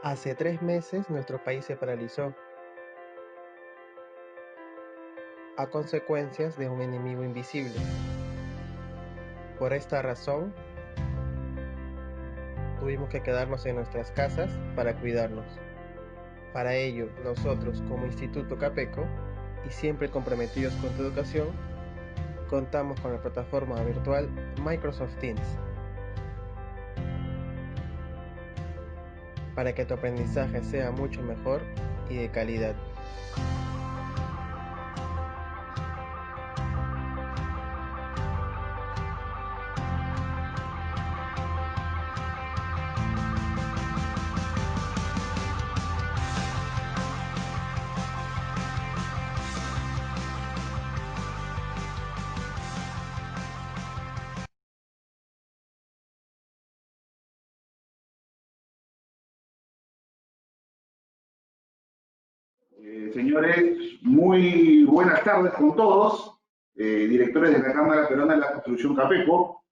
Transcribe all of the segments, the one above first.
Hace 3 meses nuestro país se paralizó a consecuencias de un enemigo invisible. Por esta razón, tuvimos que quedarnos en nuestras casas para cuidarnos. Para ello, nosotros como Instituto Capeco, y siempre comprometidos con tu educación, contamos con la plataforma virtual Microsoft Teams para que tu aprendizaje sea mucho mejor y de calidad. Señores, muy buenas tardes con todos, directores de la Cámara Peruana de la Construcción Capeco,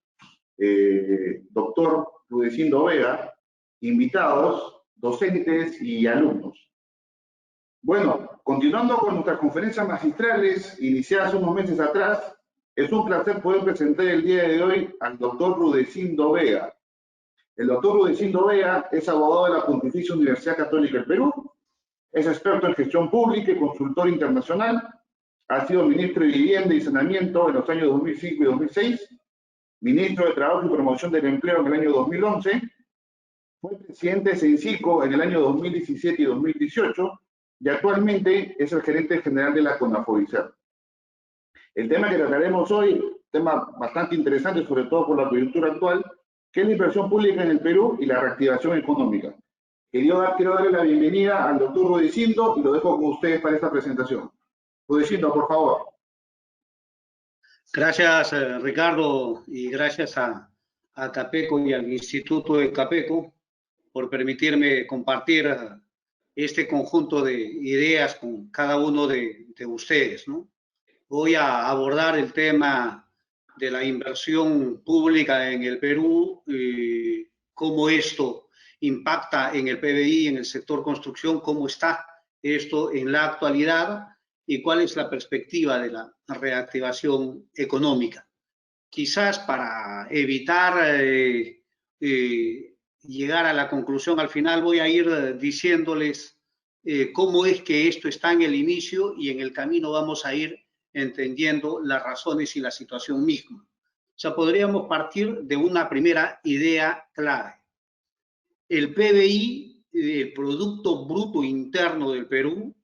doctor Rudecindo Vega, invitados, docentes y alumnos. Bueno, continuando con nuestras conferencias magistrales iniciadas unos meses atrás, es un placer poder presentar el día de hoy al doctor Rudecindo Vega. El doctor Rudecindo Vega es abogado de la Pontificia Universidad Católica del Perú. Es experto en gestión pública y consultor internacional. Ha sido ministro de Vivienda y Saneamiento en los años 2005 y 2006, ministro de Trabajo y Promoción del Empleo en el año 2011, fue presidente de Sensico en el año 2017 y 2018 y actualmente es el gerente general de la CONAFOICER. El tema que trataremos hoy, tema bastante interesante, sobre todo por la coyuntura actual, que es la inversión pública en el Perú y la reactivación económica. Quiero darle la bienvenida al doctor Rudecindo y lo dejo con ustedes para esta presentación. Rudecindo, por favor. Gracias, Ricardo, y gracias a Capeco y al Instituto de Capeco por permitirme compartir este conjunto de ideas con cada uno de ustedes, ¿no? Voy a abordar el tema de la inversión pública en el Perú, cómo esto impacta en el PBI, en el sector construcción, cómo está esto en la actualidad y cuál es la perspectiva de la reactivación económica. Quizás para evitar llegar a la conclusión al final, voy a ir diciéndoles cómo es que esto está en el inicio y en el camino vamos a ir entendiendo las razones y la situación misma. O sea, podríamos partir de una primera idea clave. El PBI, el Producto Bruto Interno del Perú,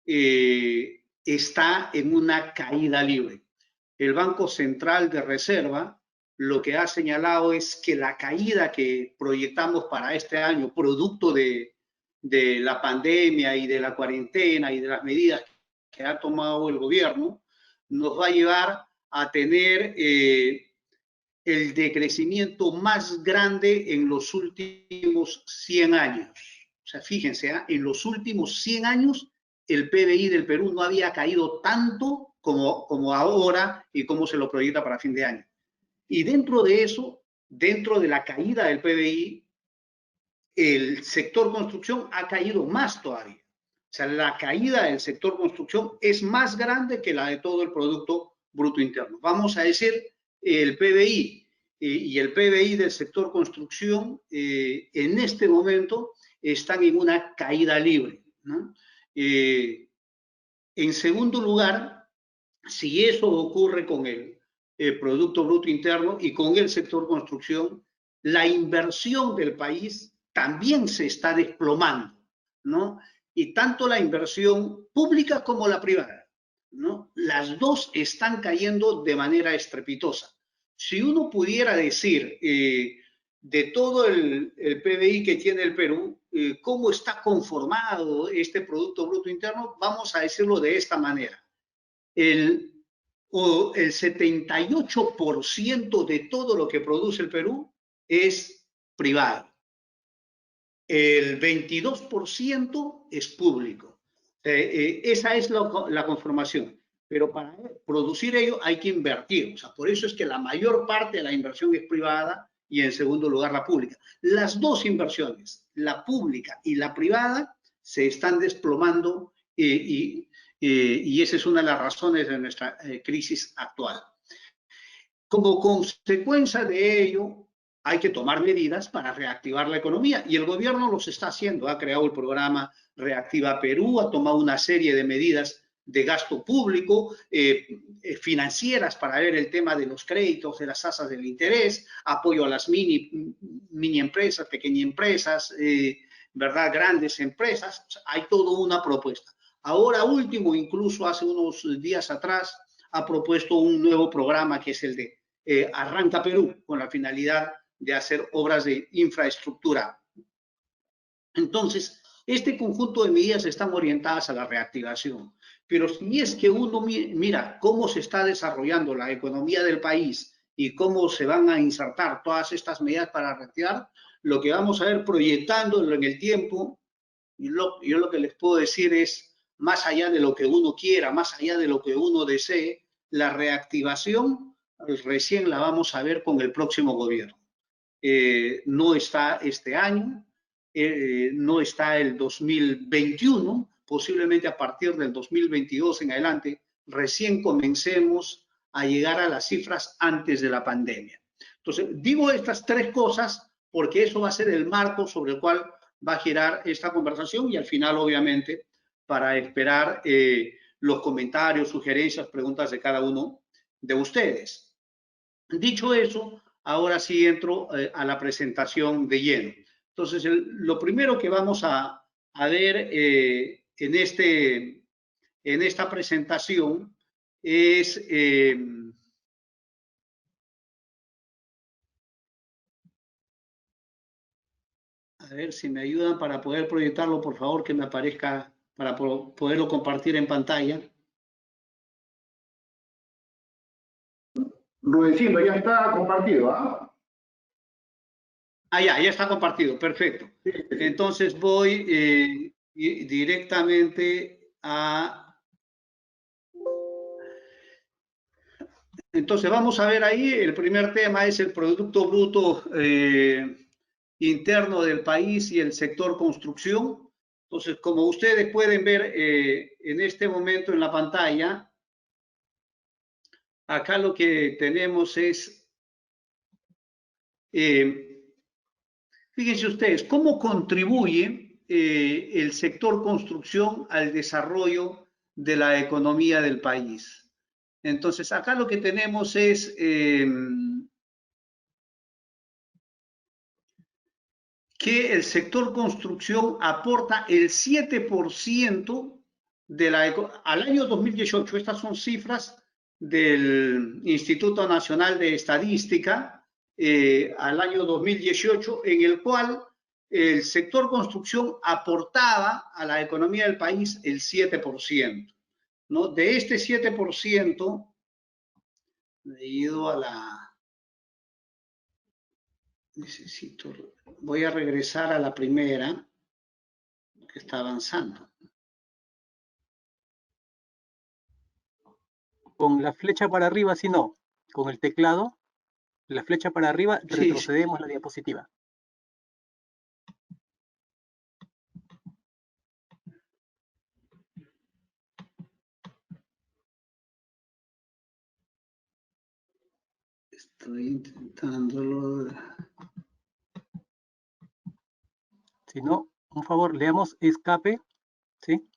está en una caída libre. El Banco Central de Reserva lo que ha señalado es que la caída que proyectamos para este año, producto de la pandemia y de la cuarentena y de las medidas que ha tomado el gobierno, nos va a llevar a tener el decrecimiento más grande en los últimos 100 años. O sea, fíjense, en los últimos 100 años el PBI del Perú no había caído tanto como ahora y como se lo proyecta para fin de año. Y dentro de eso, dentro de la caída del PBI, el sector construcción ha caído más todavía. O sea, la caída del sector construcción es más grande que la de todo el Producto Bruto Interno. Vamos a decir, el PBI y el PBI del sector construcción en este momento están en una caída libre, ¿no? En segundo lugar, si eso ocurre con el Producto Bruto Interno y con el sector construcción, la inversión del país también se está desplomando, ¿no? Y tanto la inversión pública como la privada, ¿no? Las dos están cayendo de manera estrepitosa. Si uno pudiera decir de todo el PBI que tiene el Perú, cómo está conformado este Producto Bruto Interno, vamos a decirlo de esta manera. El 78% de todo lo que produce el Perú es privado. El 22% es público. Esa es la conformación. Pero para producir ello hay que invertir. O sea, por eso es que la mayor parte de la inversión es privada y en segundo lugar la pública. Las dos inversiones, la pública y la privada, se están desplomando y esa es una de las razones de nuestra crisis actual. Como consecuencia de ello, hay que tomar medidas para reactivar la economía y el gobierno los está haciendo. Ha creado el programa Reactiva Perú, ha tomado una serie de medidas de gasto público, financieras para ver el tema de los créditos, de las tasas del interés, apoyo a las mini empresas, pequeñas empresas, ¿verdad? Grandes empresas. O sea, hay toda una propuesta. Ahora último, incluso hace unos días atrás, ha propuesto un nuevo programa que es el de Arranca Perú, con la finalidad de hacer obras de infraestructura. Entonces, este conjunto de medidas están orientadas a la reactivación. Pero si es que uno mira cómo se está desarrollando la economía del país y cómo se van a insertar todas estas medidas para reactivar, lo que vamos a ver proyectándolo en el tiempo, yo lo que les puedo decir es, más allá de lo que uno quiera, más allá de lo que uno desee, la reactivación recién la vamos a ver con el próximo gobierno. No está este año, no está el 2021, posiblemente a partir del 2022 en adelante, recién comencemos a llegar a las cifras antes de la pandemia. Entonces, digo estas tres cosas porque eso va a ser el marco sobre el cual va a girar esta conversación y al final, obviamente, para esperar los comentarios, sugerencias, preguntas de cada uno de ustedes. Dicho eso, ahora sí entro a la presentación de lleno. Entonces, lo primero que vamos a ver en esta presentación es a ver si me ayudan para poder proyectarlo, por favor, que me aparezca para poderlo compartir en pantalla. Rudecindo, ya está compartido, ¿ah? Ya está compartido, perfecto. Sí. Entonces voy directamente a... Entonces vamos a ver ahí, el primer tema es el Producto Bruto Interno del país y el sector construcción. Entonces, como ustedes pueden ver en este momento en la pantalla, acá lo que tenemos es... fíjense ustedes, ¿cómo contribuye el sector construcción al desarrollo de la economía del país? Entonces, acá lo que tenemos es que el sector construcción aporta el 7% al año 2018. Estas son cifras del Instituto Nacional de Estadística al año 2018, en el cual el sector construcción aportaba a la economía del país el 7%. ¿No? De este 7%, he ido a la... Voy a regresar a la primera, que está avanzando. Con la flecha para arriba, si no, con el teclado, la flecha para arriba, retrocedemos la diapositiva. Estoy intentándolo. Si no, un favor, leamos escape, ¿sí?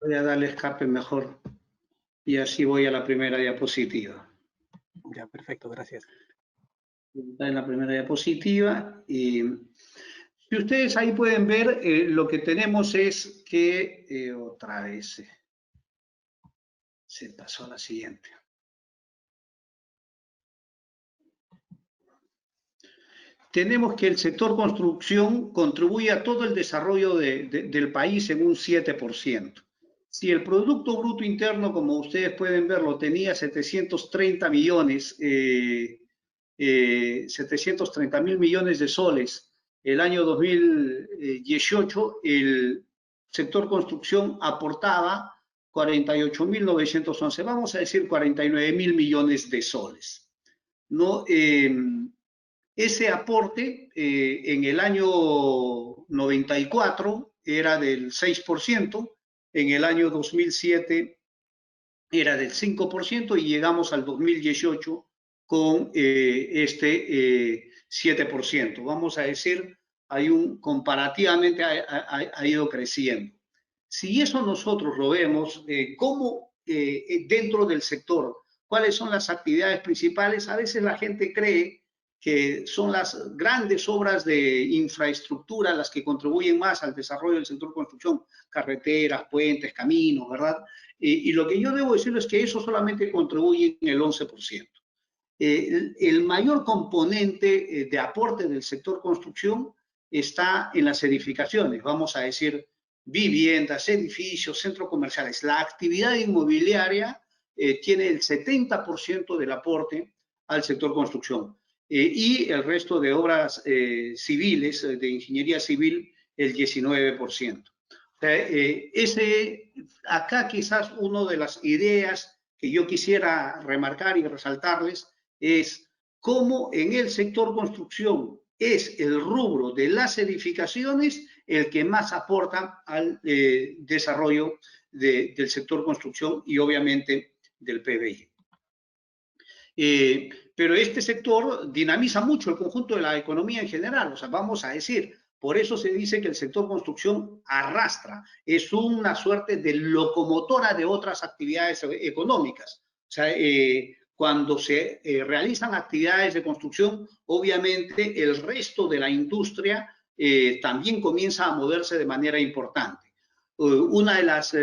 Voy a darle escape mejor y así voy a la primera diapositiva. Ya, perfecto, gracias. En la primera diapositiva y si ustedes ahí pueden ver, lo que tenemos es que otra vez se pasó a la siguiente. Tenemos que el sector construcción contribuye a todo el desarrollo del país en un 7%. Si el Producto Bruto Interno, como ustedes pueden verlo, tenía 730 millones, 730 mil millones de soles el año 2018, el sector construcción aportaba 48.911, vamos a decir 49 mil millones de soles, ¿no? Ese aporte en el año 94 era del 6%, en el año 2007 era del 5% y llegamos al 2018 con 7%. Vamos a decir, comparativamente ha ido creciendo. Si eso nosotros lo vemos, cómo dentro del sector, cuáles son las actividades principales, a veces la gente cree que son las grandes obras de infraestructura las que contribuyen más al desarrollo del sector construcción, carreteras, puentes, caminos, ¿verdad? Y lo que yo debo decirles es que eso solamente contribuye en el 11%. El mayor componente de aporte del sector construcción está en las edificaciones, vamos a decir, viviendas, edificios, centros comerciales. La actividad inmobiliaria tiene el 70% del aporte al sector construcción y el resto de obras civiles, de ingeniería civil, el 19%. Acá quizás una de las ideas que yo quisiera remarcar y resaltarles es cómo en el sector construcción es el rubro de las edificaciones el que más aporta al desarrollo del sector construcción y obviamente del PBI. Pero este sector dinamiza mucho el conjunto de la economía en general, o sea, vamos a decir, por eso se dice que el sector construcción arrastra, es una suerte de locomotora de otras actividades económicas. O sea, cuando se realizan actividades de construcción, obviamente el resto de la industria también comienza a moverse de manera importante. Una de las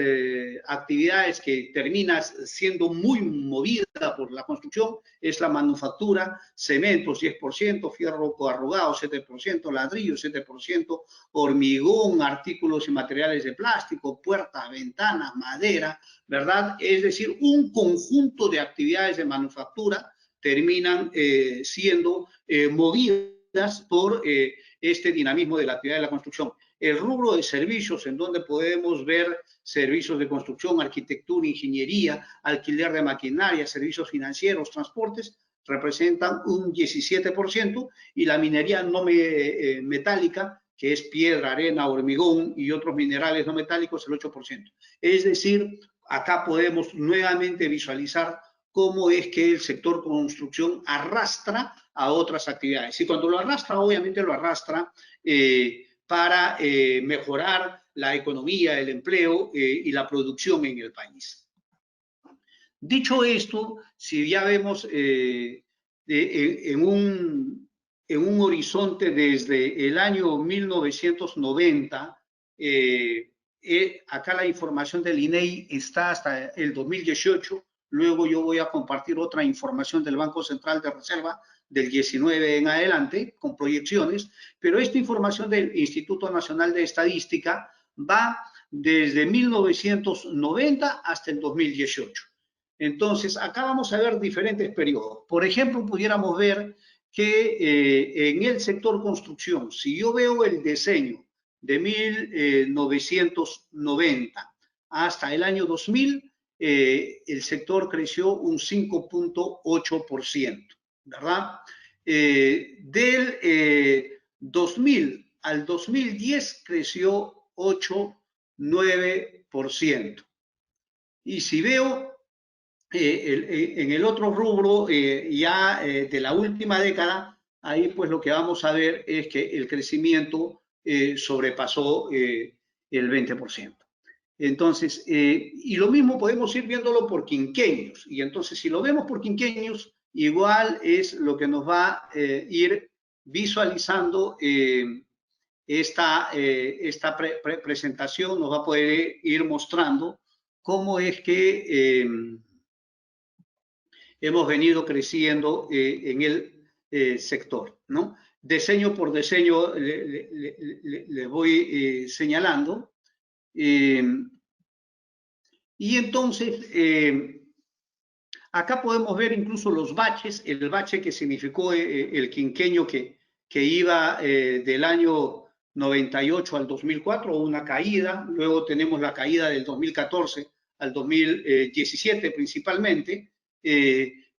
actividades que termina siendo muy movida por la construcción es la manufactura, cementos 10%, fierro coarrugado 7%, ladrillo 7%, hormigón, artículos y materiales de plástico, puertas, ventanas, madera, ¿verdad? Es decir, un conjunto de actividades de manufactura terminan siendo movidas por este dinamismo de la actividad de la construcción. El rubro de servicios, en donde podemos ver servicios de construcción, arquitectura, ingeniería, alquiler de maquinaria, servicios financieros, transportes, representan un 17%, y la minería no metálica, que es piedra, arena, hormigón y otros minerales no metálicos, el 8%. Es decir, acá podemos nuevamente visualizar cómo es que el sector construcción arrastra a otras actividades. Y cuando lo arrastra, obviamente lo arrastra para mejorar la economía, el empleo y la producción en el país. Dicho esto, si ya vemos en un horizonte desde el año 1990, acá la información del INEI está hasta el 2018, luego yo voy a compartir otra información del Banco Central de Reserva del 19 en adelante, con proyecciones, pero esta información del Instituto Nacional de Estadística va desde 1990 hasta el 2018. Entonces, acá vamos a ver diferentes periodos. Por ejemplo, pudiéramos ver que en el sector construcción, si yo veo el diseño de 1990 hasta el año 2000, el sector creció un 5.8%. ¿Verdad? Del 2000 al 2010 creció 8,9%. Y si veo en el otro rubro ya de la última década, ahí pues lo que vamos a ver es que el crecimiento sobrepasó el 20%. Entonces, y lo mismo podemos ir viéndolo por quinquenios. Y entonces, si lo vemos por quinquenios, igual es lo que nos va a ir visualizando esta presentación, nos va a poder ir mostrando cómo es que hemos venido creciendo en el sector, ¿no? Diseño por diseño les voy señalando. Y entonces, acá podemos ver incluso los baches, el bache que significó el quinquenio que iba del año 98 al 2004, una caída, luego tenemos la caída del 2014 al 2017 principalmente,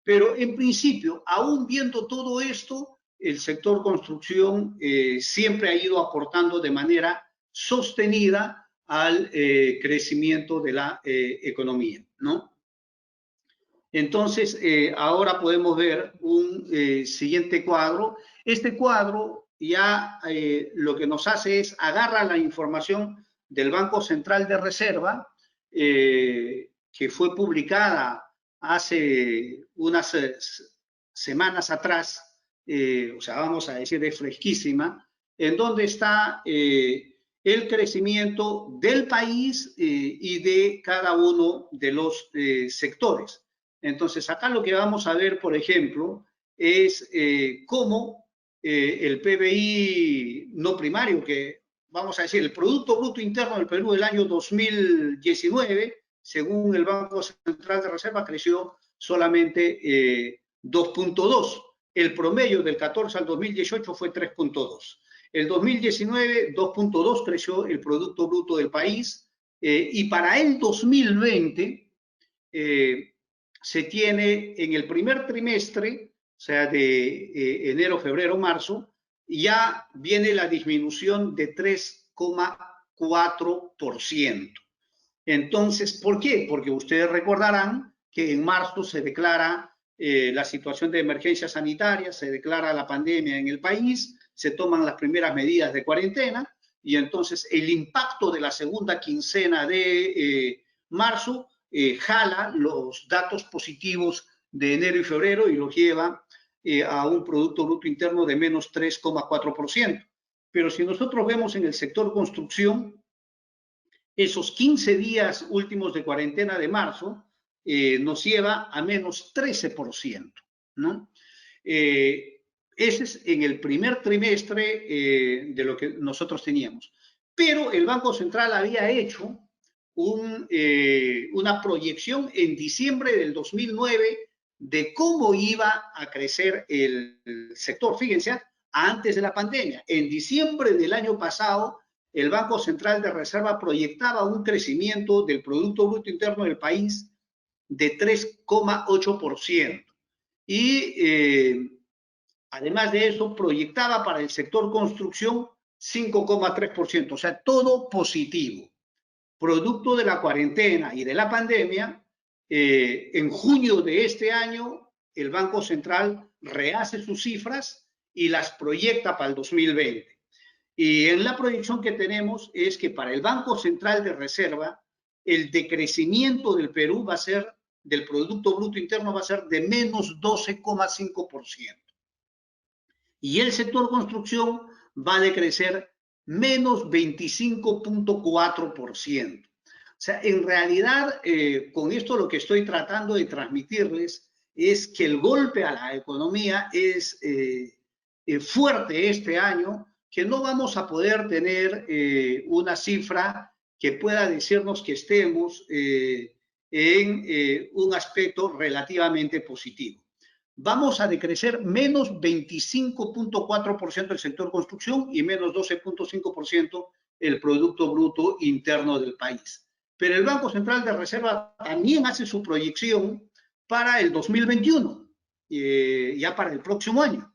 pero en principio, aún viendo todo esto, el sector construcción siempre ha ido aportando de manera sostenida al crecimiento de la economía, ¿no? Entonces, ahora podemos ver un siguiente cuadro. Este cuadro ya lo que nos hace es agarra la información del Banco Central de Reserva, que fue publicada hace unas semanas atrás, o sea, vamos a decir, es fresquísima, en donde está el crecimiento del país y de cada uno de los sectores. Entonces, acá lo que vamos a ver, por ejemplo, es cómo el PBI no primario, que vamos a decir, el Producto Bruto Interno del Perú del año 2019, según el Banco Central de Reserva, creció solamente 2.2. El promedio del 14 al 2018 fue 3.2. El 2019, 2.2 creció el Producto Bruto del país y para el 2020 se tiene en el primer trimestre, o sea, de enero, febrero, marzo, ya viene la disminución de 3,4%. Entonces, ¿por qué? Porque ustedes recordarán que en marzo se declara la situación de emergencia sanitaria, se declara la pandemia en el país, se toman las primeras medidas de cuarentena y entonces el impacto de la segunda quincena de marzo jala los datos positivos de enero y febrero y los lleva a un Producto Bruto Interno de menos 3,4%. Pero si nosotros vemos en el sector construcción, esos 15 días últimos de cuarentena de marzo nos lleva a menos 13%, ¿no? Ese es en el primer trimestre de lo que nosotros teníamos. Pero el Banco Central había hecho una proyección en diciembre del 2009 de cómo iba a crecer el sector. Fíjense, antes de la pandemia, en diciembre del año pasado, el Banco Central de Reserva proyectaba un crecimiento del Producto Bruto Interno del país de 3,8%. Y además de eso, proyectaba para el sector construcción 5,3%, o sea, todo positivo. Producto de la cuarentena y de la pandemia, en junio de este año, el Banco Central rehace sus cifras y las proyecta para el 2020. Y en la proyección que tenemos es que para el Banco Central de Reserva, el decrecimiento del Perú va a ser, del Producto Bruto Interno va a ser de menos 12,5%. Y el sector construcción va a decrecer menos 25,4%. O sea, en realidad, con esto lo que estoy tratando de transmitirles es que el golpe a la economía es fuerte este año, que no vamos a poder tener una cifra que pueda decirnos que estemos en un aspecto relativamente positivo. Vamos a decrecer menos 25,4% el sector construcción y menos 12,5% el Producto Bruto Interno del país. Pero el Banco Central de Reserva también hace su proyección para el 2021, ya para el próximo año.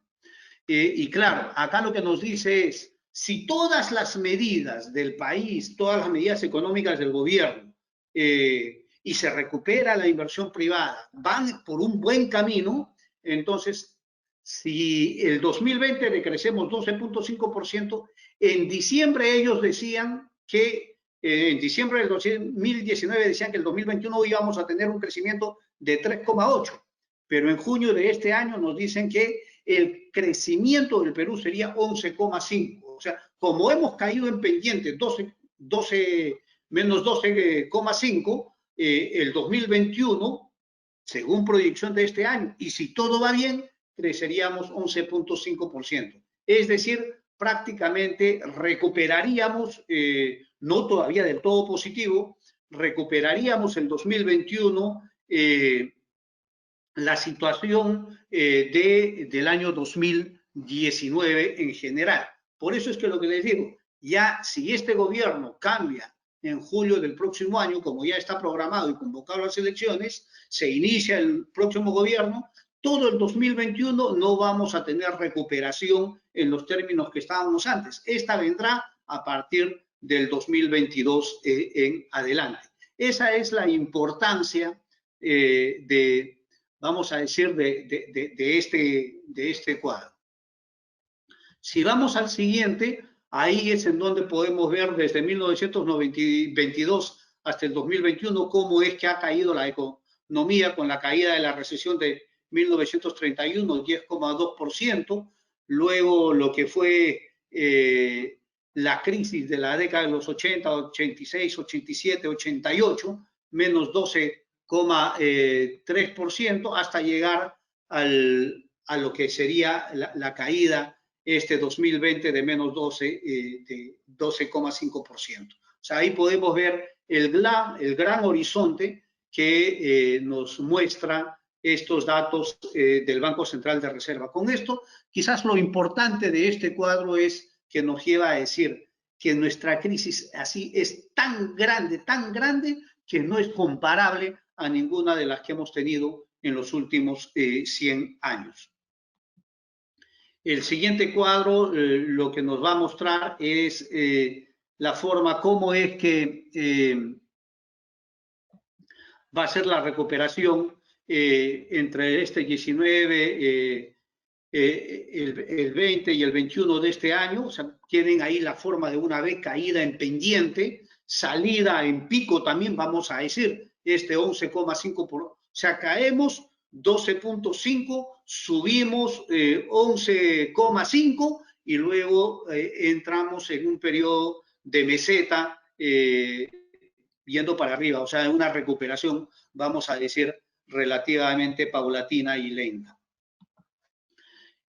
Y claro, acá lo que nos dice es, si todas las medidas del país, todas las medidas económicas del gobierno y se recupera la inversión privada, van por un buen camino, entonces, si el 2020 decrecemos 12,5%, en diciembre ellos decían que, en diciembre del 2019 decían que el 2021 íbamos a tener un crecimiento de 3,8%, pero en junio de este año nos dicen que el crecimiento del Perú sería 11,5%. O sea, como hemos caído en pendiente menos 12,5%, el 2021, según proyección de este año, y si todo va bien, creceríamos 11,5%. Es decir, prácticamente recuperaríamos, no todavía del todo positivo, recuperaríamos el 2021 la situación del año 2019 en general. Por eso es que lo que les digo, ya si este gobierno cambia en julio del próximo año, como ya está programado y convocado las elecciones, se inicia el próximo gobierno, todo el 2021 no vamos a tener recuperación en los términos que estábamos antes. Esta vendrá a partir del 2022 en adelante. Esa es la importancia vamos a decir, de este cuadro. Si vamos al siguiente, ahí es en donde podemos ver desde 1922 hasta el 2021 cómo es que ha caído la economía con la caída de la recesión de 1931, 10,2%, luego lo que fue la crisis de la década de los 80, 86, 87, 88, menos 12,3%, hasta llegar a lo que sería la caída este 2020 de menos 12,5%. O sea, ahí podemos ver el gran horizonte que nos muestra estos datos del Banco Central de Reserva. Con esto, quizás lo importante de este cuadro es que nos lleva a decir que nuestra crisis así es tan grande, que no es comparable a ninguna de las que hemos tenido en los últimos 100 años. El siguiente cuadro lo que nos va a mostrar es la forma, cómo es que va a ser la recuperación entre este 19, el 20 y el 21 de este año. O sea, tienen ahí la forma de una V caída en pendiente, salida en pico también, vamos a decir, este 11,5%. O sea, caemos 12,5, subimos 11,5 y luego entramos en un periodo de meseta yendo para arriba, o sea, una recuperación, vamos a decir, relativamente paulatina y lenta.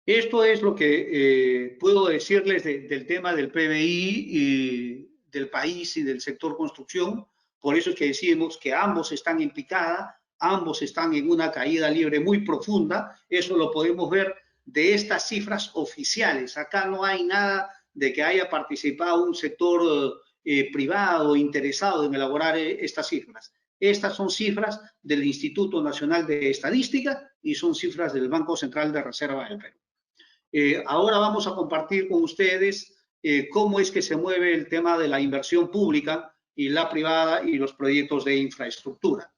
Esto es lo que puedo decirles del tema del PBI del país y del sector construcción. Por eso es que decimos que ambos están en picada, ambos están en una caída libre muy profunda. Eso lo podemos ver de estas cifras oficiales. Acá no hay nada de que haya participado un sector privado interesado en elaborar estas cifras. Estas son cifras del Instituto Nacional de Estadística y son cifras del Banco Central de Reserva del Perú. Ahora vamos a compartir con ustedes cómo es que se mueve el tema de la inversión pública y la privada y los proyectos de infraestructura.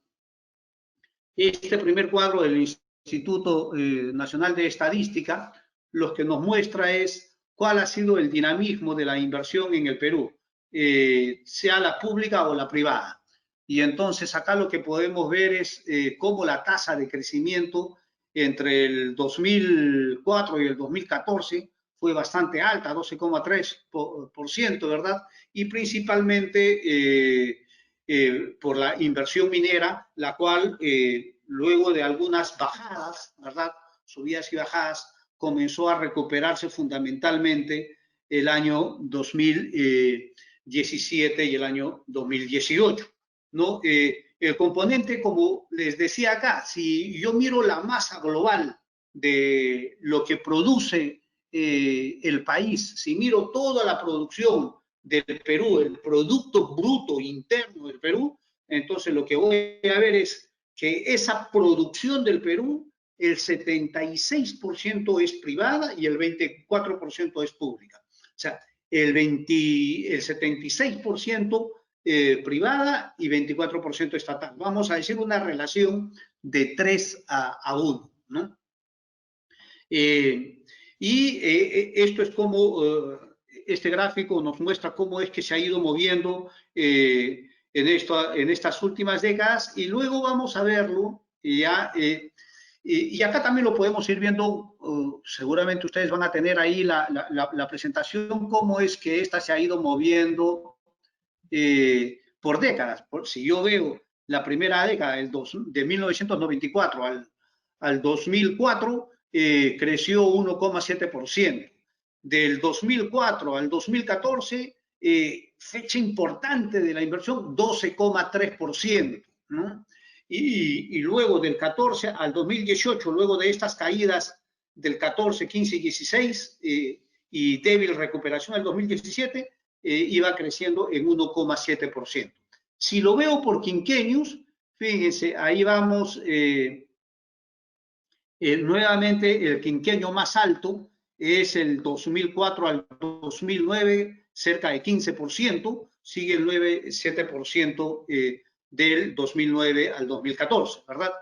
Este primer cuadro del Instituto Nacional de Estadística lo que nos muestra es cuál ha sido el dinamismo de la inversión en el Perú, sea la pública o la privada. Y entonces acá lo que podemos ver es cómo la tasa de crecimiento entre el 2004 y el 2014 fue bastante alta, 12,3%, ¿verdad? Y principalmente por la inversión minera, la cual luego de algunas bajadas, ¿verdad? Subidas y bajadas, comenzó a recuperarse fundamentalmente el año 2017 y el año 2018, ¿no? El componente, como les decía acá, si yo miro la masa global de lo que produce el país, si miro toda la producción del Perú, el Producto Bruto Interno del Perú, entonces lo que voy a ver es que esa producción del Perú, el 76% es privada y el 24% es pública. O sea, el 76% privada y 24% estatal. Vamos a decir una relación de 3 a 1, ¿no? Esto es como, este gráfico nos muestra cómo es que se ha ido moviendo en estas últimas décadas, y luego vamos a verlo ya, y acá también lo podemos ir viendo, seguramente ustedes van a tener ahí la presentación, cómo es que esta se ha ido moviendo por décadas. Si yo veo la primera década, de 1994 al 2004, creció 1,7%. Del 2004 al 2014, fecha importante de la inversión, 12,3%, ¿no? Y luego del 14 al 2018, luego de estas caídas del 14, 15 y 16, y débil recuperación del 2017, iba creciendo en 1,7%. Si lo veo por quinquenios, fíjense, ahí vamos Nuevamente, el quinquenio más alto es el 2004 al 2009, cerca de 15%, sigue el 7% del 2009 al 2014, ¿verdad?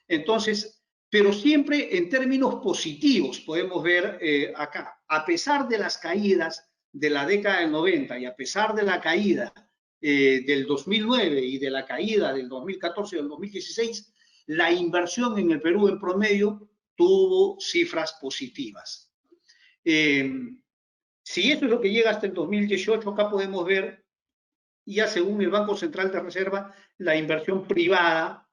Entonces, pero siempre en términos positivos podemos ver acá, a pesar de las caídas de la década del 90 y a pesar de la caída del 2009 y de la caída del 2014 y del 2016, la inversión en el Perú en promedio tuvo cifras positivas. Si eso es lo que llega hasta el 2018, acá podemos ver, ya según el Banco Central de Reserva, la inversión privada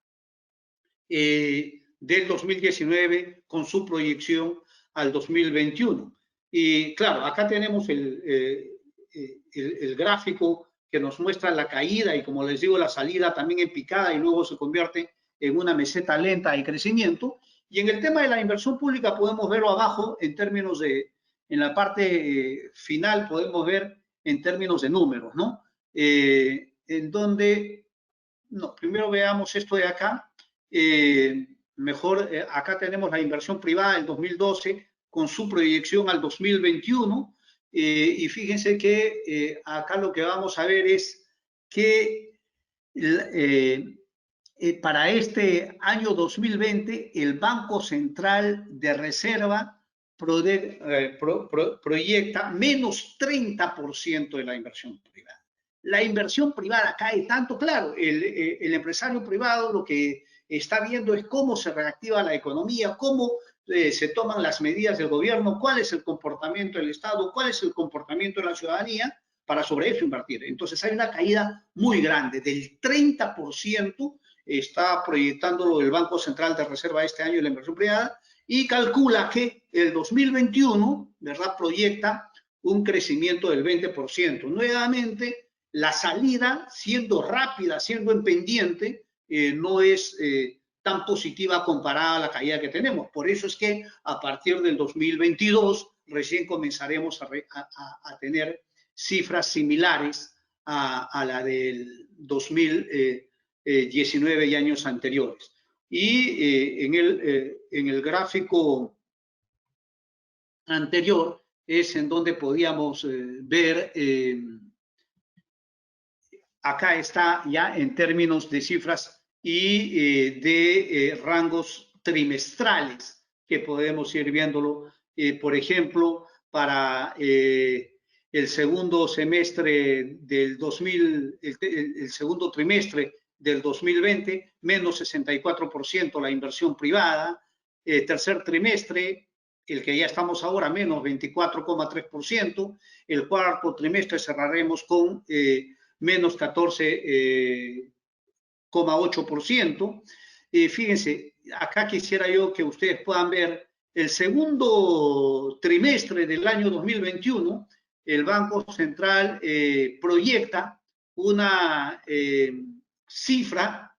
del 2019 con su proyección al 2021. Y claro, acá tenemos el gráfico que nos muestra la caída y, como les digo, la salida también en picada y luego se convierte en una meseta lenta de crecimiento. Y en el tema de la inversión pública podemos verlo abajo en términos de, en la parte final podemos ver en términos de números, ¿no? En donde, no, primero veamos esto de acá. Acá tenemos la inversión privada del 2012 con su proyección al 2021. Y fíjense que acá lo que vamos a ver es que para este año 2020 el Banco Central de Reserva proyecta menos 30% de la inversión privada. La inversión privada cae tanto, claro, el empresario privado lo que está viendo es cómo se reactiva la economía, cómo se toman las medidas del gobierno, cuál es el comportamiento del Estado, cuál es el comportamiento de la ciudadanía, para sobre eso invertir. Entonces hay una caída muy grande, del 30% está proyectándolo el Banco Central de Reserva este año la inversión privada y calcula que el 2021, ¿verdad?, proyecta un crecimiento del 20%. Nuevamente, la salida, siendo rápida, siendo en pendiente, no es tan positiva comparada a la caída que tenemos. Por eso es que a partir del 2022 recién comenzaremos a tener cifras similares a la del 2019 y años anteriores. Y en el gráfico anterior es en donde podíamos ver, acá está ya en términos de cifras y de rangos trimestrales que podemos ir viéndolo. Por ejemplo, para el segundo semestre del el segundo trimestre del 2020, menos 64% la inversión privada. Tercer trimestre, el que ya estamos ahora, menos 24,3%. El cuarto trimestre cerraremos con menos 14,8%. Fíjense, acá quisiera yo que ustedes puedan ver el segundo trimestre del año 2021, el Banco Central proyecta una cifra,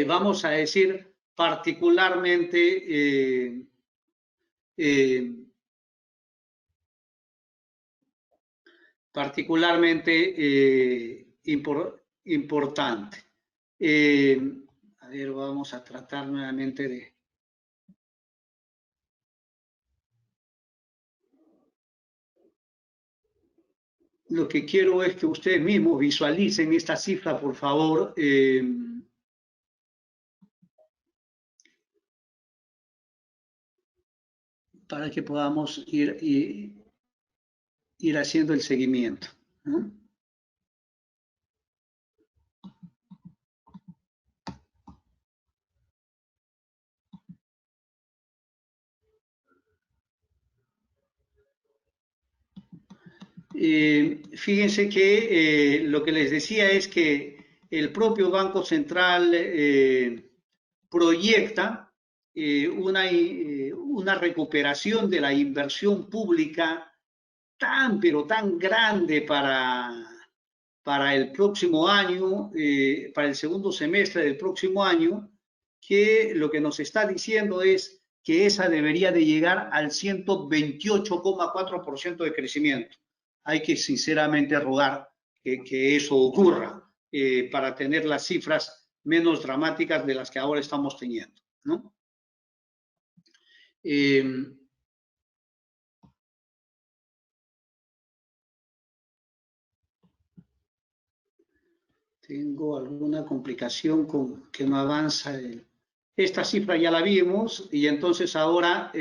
vamos a decir, particularmente importante. A ver, vamos a tratar nuevamente de... Lo que quiero es que ustedes mismos visualicen esta cifra, por favor. Para que podamos ir haciendo el seguimiento, ¿no? Fíjense que lo que les decía es que el propio Banco Central proyecta una recuperación de la inversión pública pero tan grande para el próximo año, para el segundo semestre del próximo año, que lo que nos está diciendo es que esa debería de llegar al 128,4% de crecimiento. Hay que sinceramente rogar que eso ocurra para tener las cifras menos dramáticas de las que ahora estamos teniendo, ¿no? Tengo alguna complicación con que no avanza. Esta cifra ya la vimos y entonces ahora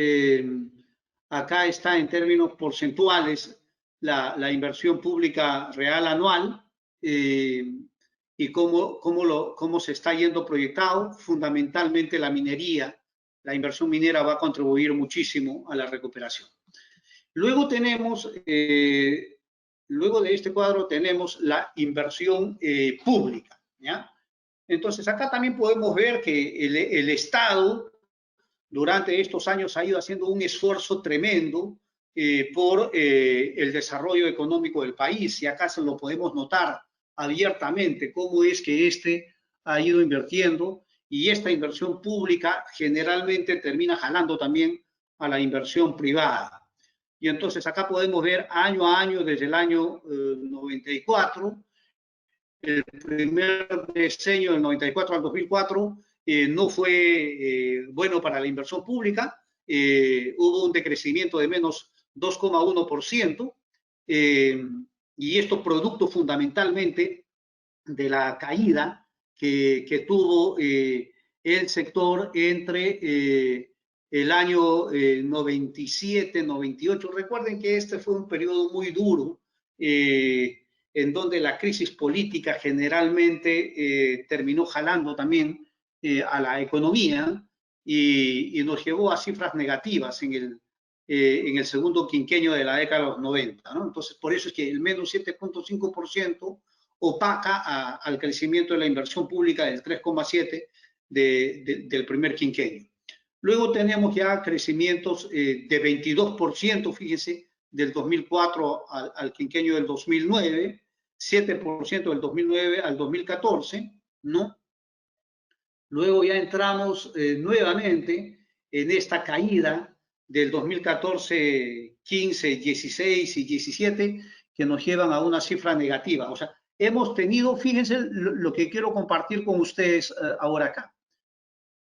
acá está en términos porcentuales la inversión pública real anual y cómo se está yendo proyectado. Fundamentalmente la minería, la inversión minera va a contribuir muchísimo a la recuperación. Luego tenemos... Luego de este cuadro tenemos la inversión pública, ¿ya? Entonces, acá también podemos ver que el Estado durante estos años ha ido haciendo un esfuerzo tremendo por el desarrollo económico del país, y acá se lo podemos notar abiertamente cómo es que ha ido invirtiendo, y esta inversión pública generalmente termina jalando también a la inversión privada. Y entonces acá podemos ver año a año, desde el año 94, el primer decenio del 94 al 2004 no fue bueno para la inversión pública, hubo un decrecimiento de menos 2,1%, y esto producto fundamentalmente de la caída que tuvo el sector entre el año 97, 98. Recuerden que este fue un periodo muy duro, en donde la crisis política generalmente terminó jalando también a la economía y nos llevó a cifras negativas en el segundo quinquenio de la década de los 90, ¿no? Entonces, por eso es que el menos 7,5% opaca al crecimiento de la inversión pública del 3,7% del primer quinquenio. Luego tenemos ya crecimientos de 22%, fíjense, del 2004 al quinquenio del 2009, 7% del 2009 al 2014, ¿no? Luego ya entramos nuevamente en esta caída del 2014, 15, 16 y 17, que nos llevan a una cifra negativa. O sea, hemos tenido, fíjense lo que quiero compartir con ustedes ahora acá.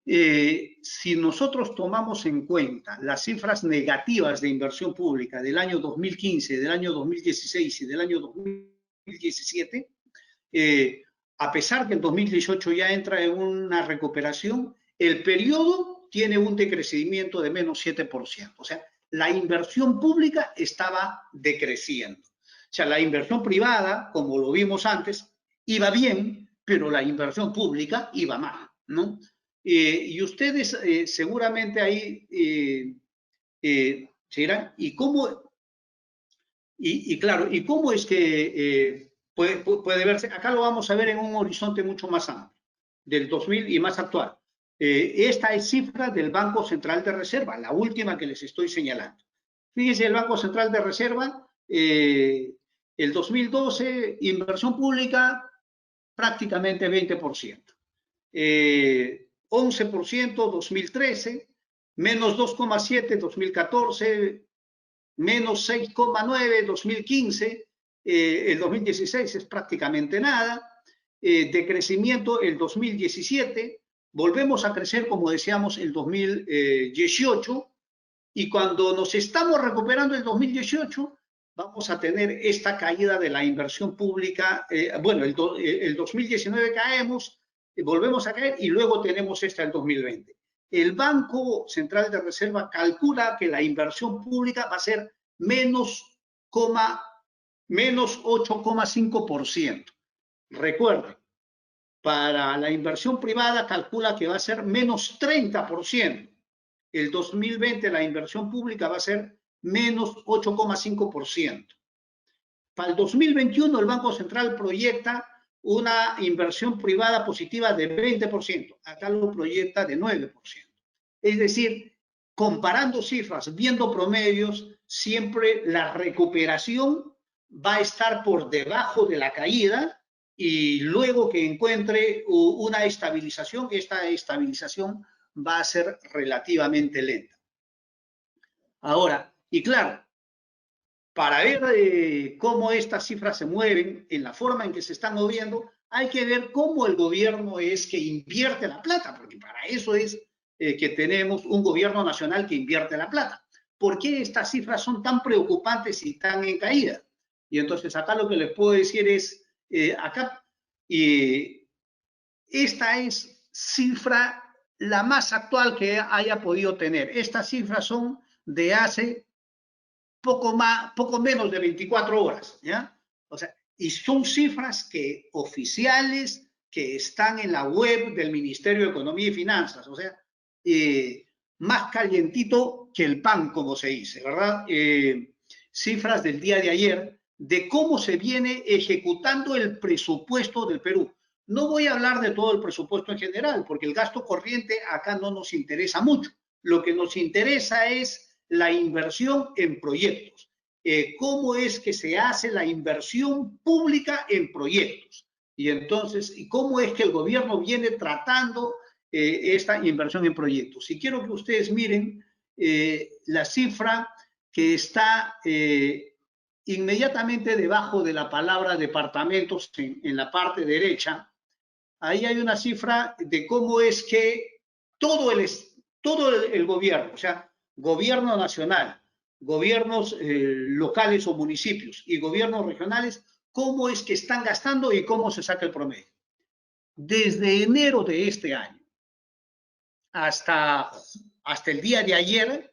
Si nosotros tomamos en cuenta las cifras negativas de inversión pública del año 2015, del año 2016 y del año 2017, a pesar que el 2018 ya entra en una recuperación, el periodo tiene un decrecimiento de menos 7%. O sea, la inversión pública estaba decreciendo. O sea, la inversión privada, como lo vimos antes, iba bien, pero la inversión pública iba mal, ¿no? Y ustedes seguramente ahí se dirán, claro, ¿y cómo es que puede verse? Acá lo vamos a ver en un horizonte mucho más amplio, del 2000 y más actual. Esta es cifra del Banco Central de Reserva, la última que les estoy señalando. Fíjense, el Banco Central de Reserva, el 2012, inversión pública, prácticamente 20%. 11% 2013, menos 2,7 2014, menos 6,9 2015, el 2016 es prácticamente nada, decrecimiento el 2017, volvemos a crecer como decíamos el 2018, y cuando nos estamos recuperando el 2018 vamos a tener esta caída de la inversión pública. Bueno, el 2019 caemos, volvemos a caer y luego tenemos esta el 2020. El Banco Central de Reserva calcula que la inversión pública va a ser menos 8,5%. Recuerden, para la inversión privada calcula que va a ser menos 30%. El 2020 la inversión pública va a ser menos 8,5%. Para el 2021 el Banco Central proyecta una inversión privada positiva de 20%, acá lo proyecta de 9%. Es decir, comparando cifras, viendo promedios, siempre la recuperación va a estar por debajo de la caída, y luego que encuentre una estabilización, esta estabilización va a ser relativamente lenta. Ahora, y claro, para ver cómo estas cifras se mueven, en la forma en que se están moviendo, hay que ver cómo el gobierno es que invierte la plata, porque para eso es que tenemos un gobierno nacional que invierte la plata. ¿Por qué estas cifras son tan preocupantes y tan en caída? Y entonces acá lo que les puedo decir es, esta es cifra la más actual que haya podido tener. Estas cifras son de hace poco menos de 24 horas, ¿ya? O sea, y son cifras que oficiales que están en la web del Ministerio de Economía y Finanzas, o sea, más calientito que el pan, como se dice, ¿verdad? Cifras del día de ayer de cómo se viene ejecutando el presupuesto del Perú. No voy a hablar de todo el presupuesto en general, porque el gasto corriente acá no nos interesa mucho. Lo que nos interesa es la inversión en proyectos. ¿Cómo es que se hace la inversión pública en proyectos? Y entonces, ¿cómo es que el gobierno viene tratando esta inversión en proyectos? Y quiero que ustedes miren la cifra que está inmediatamente debajo de la palabra departamentos en la parte derecha. Ahí hay una cifra de cómo es que todo el gobierno, o sea, gobierno nacional, gobiernos locales o municipios y gobiernos regionales, cómo es que están gastando y cómo se saca el promedio. Desde enero de este año hasta el día de ayer,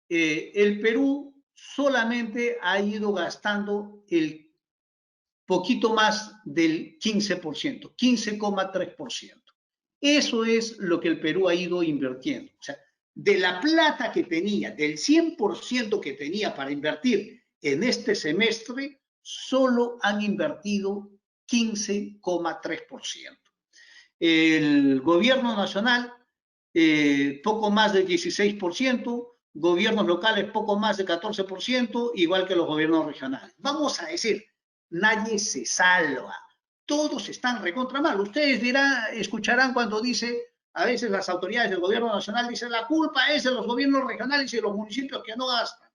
el Perú solamente ha ido gastando el poquito más del 15%, 15,3%. Eso es lo que el Perú ha ido invirtiendo. O sea, de la plata que tenía, del 100% que tenía para invertir en este semestre, solo han invertido 15,3%. El gobierno nacional, poco más del 16%, gobiernos locales, poco más del 14%, igual que los gobiernos regionales. Vamos a decir, nadie se salva. Todos están recontra mal. Ustedes escucharán cuando dice, a veces las autoridades del gobierno nacional dicen, la culpa es de los gobiernos regionales y de los municipios que no gastan.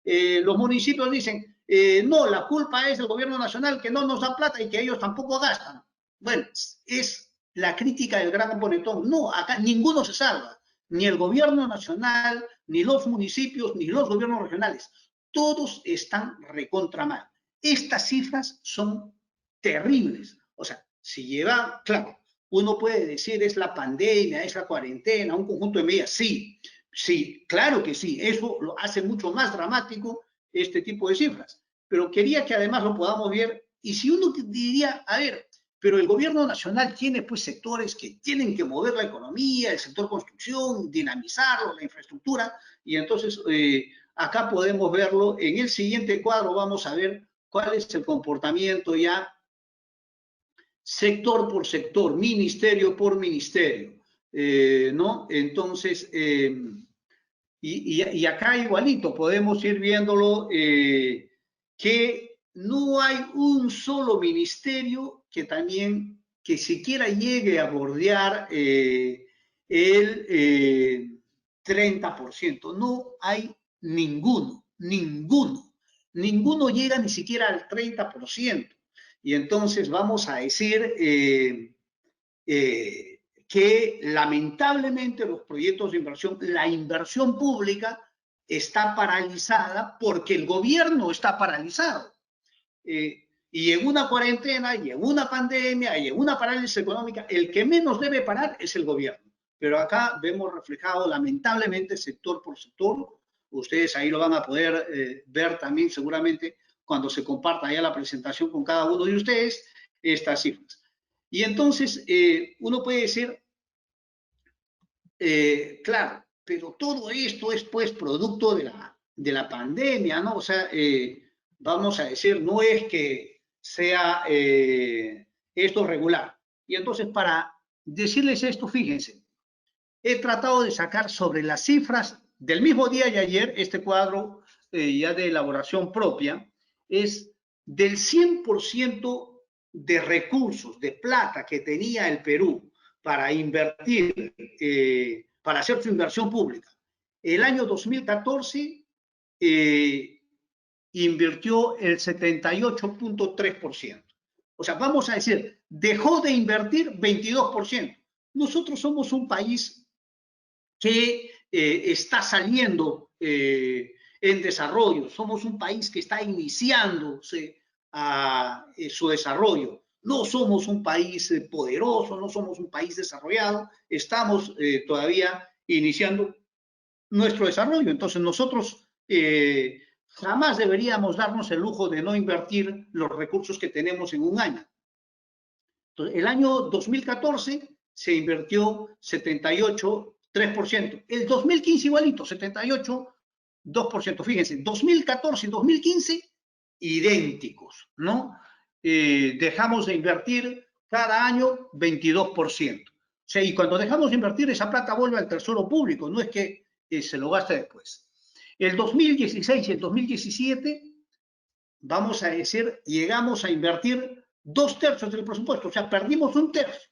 Los municipios dicen, no, la culpa es del gobierno nacional que no nos da plata y que ellos tampoco gastan. Bueno, es la crítica del gran bonetón. No, acá ninguno se salva. Ni el gobierno nacional, ni los municipios, ni los gobiernos regionales. Todos están recontra mal. Estas cifras son terribles. O sea, si lleva, claro, uno puede decir es la pandemia, es la cuarentena, un conjunto de medidas. Sí, sí, claro que sí. Eso lo hace mucho más dramático este tipo de cifras. Pero quería que además lo podamos ver. Y si uno diría, a ver, pero el gobierno nacional tiene pues sectores que tienen que mover la economía, el sector construcción, dinamizarlo, la infraestructura, y entonces acá podemos verlo. En el siguiente cuadro vamos a ver cuál es el comportamiento ya sector por sector, ministerio por ministerio, ¿no? Entonces, y acá igualito podemos ir viéndolo que no hay un solo ministerio que siquiera llegue a bordear el 30%. No hay ninguno llega ni siquiera al 30%. Y entonces vamos a decir que lamentablemente los proyectos de inversión, la inversión pública está paralizada porque el gobierno está paralizado. Y en una cuarentena, y en una pandemia, y en una parálisis económica, el que menos debe parar es el gobierno. Pero acá vemos reflejado lamentablemente sector por sector. Ustedes ahí lo van a poder ver también seguramente cuando se comparta ya la presentación con cada uno de ustedes, estas cifras. Y entonces uno puede decir, claro, pero todo esto es pues producto de la pandemia, ¿no? O sea, vamos a decir, no es que sea esto regular. Y entonces para decirles esto, fíjense, he tratado de sacar sobre las cifras del mismo día de ayer, este cuadro ya de elaboración propia, es del 100% de recursos, de plata que tenía el Perú para invertir, para hacer su inversión pública. El año 2014 invirtió el 78,3%. O sea, vamos a decir, dejó de invertir 22%. Nosotros somos un país que está saliendo en desarrollo. Somos un país que está iniciándose a su desarrollo. No somos un país poderoso, no somos un país desarrollado, estamos todavía iniciando nuestro desarrollo. Entonces nosotros jamás deberíamos darnos el lujo de no invertir los recursos que tenemos en un año. Entonces, el año 2014 se invirtió 78,3%. El 2015 igualito, 78,2%. Fíjense, 2014 y 2015 idénticos, ¿no? Dejamos de invertir cada año 22%. O sea, y cuando dejamos de invertir, esa plata vuelve al tesoro público, no es que se lo gaste después. El 2016 y el 2017, vamos a decir, llegamos a invertir 2/3 del presupuesto, o sea, perdimos 1/3.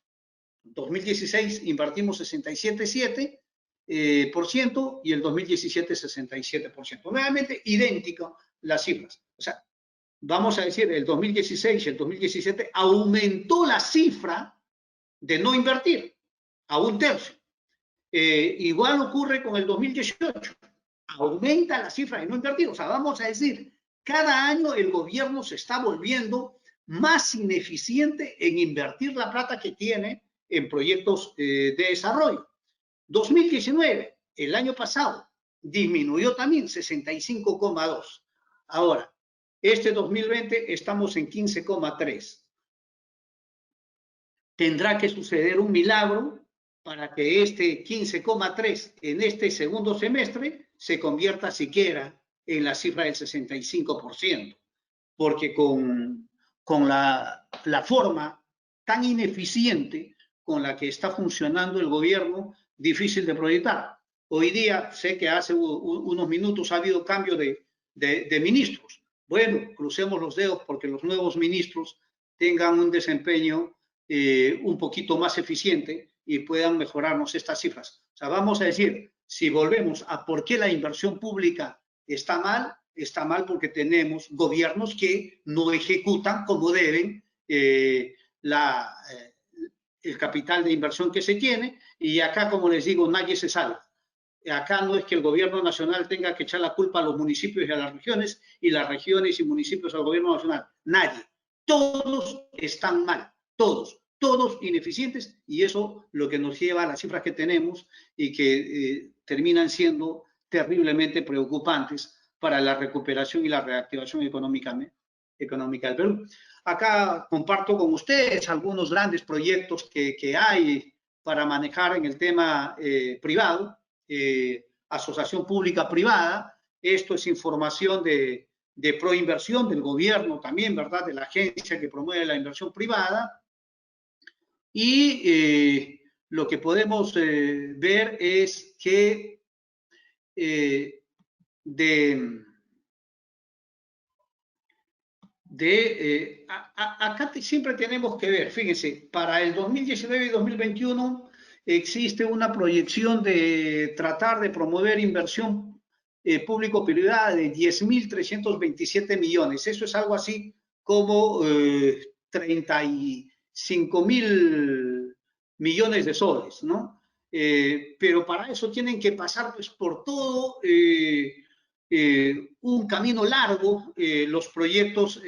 En 2016 invertimos 67,7% y el 2017 67%. Nuevamente, idéntico las cifras. O sea, vamos a decir, el 2016 y el 2017 aumentó la cifra de no invertir a 1/3. Igual ocurre con el 2018. Aumenta la cifra de no invertir. O sea, vamos a decir, cada año el gobierno se está volviendo más ineficiente en invertir la plata que tiene en proyectos de desarrollo. 2019, el año pasado, disminuyó también 65,2. Ahora, este 2020 estamos en 15,3. Tendrá que suceder un milagro para que este 15,3 en este segundo semestre se convierta siquiera en la cifra del 65%, porque con la forma tan ineficiente con la que está funcionando el gobierno, difícil de proyectar. Hoy día, sé que hace unos minutos ha habido cambio de ministros. Bueno, crucemos los dedos porque los nuevos ministros tengan un desempeño un poquito más eficiente y puedan mejorarnos estas cifras. O sea, vamos a decir, si volvemos a por qué la inversión pública está mal porque tenemos gobiernos que no ejecutan como deben el capital de inversión que se tiene, y acá, como les digo, nadie se salva. Acá no es que el gobierno nacional tenga que echar la culpa a los municipios y a las regiones, y las regiones y municipios al gobierno nacional. Nadie. Todos están mal. Todos ineficientes, y eso lo que nos lleva a las cifras que tenemos y que terminan siendo terriblemente preocupantes para la recuperación y la reactivación económica del Perú. Acá comparto con ustedes algunos grandes proyectos que hay para manejar en el tema privado, asociación pública-privada. Esto es información de Proinversión, del gobierno también, ¿verdad? De la agencia que promueve la inversión privada. Y lo que podemos ver es que acá siempre tenemos que ver, fíjense, para el 2019 y 2021 existe una proyección de tratar de promover inversión público-privada de 10.327 millones. Eso es algo así como 35.000 millones de soles, ¿no? Pero para eso tienen que pasar pues, por todo un camino largo los proyectos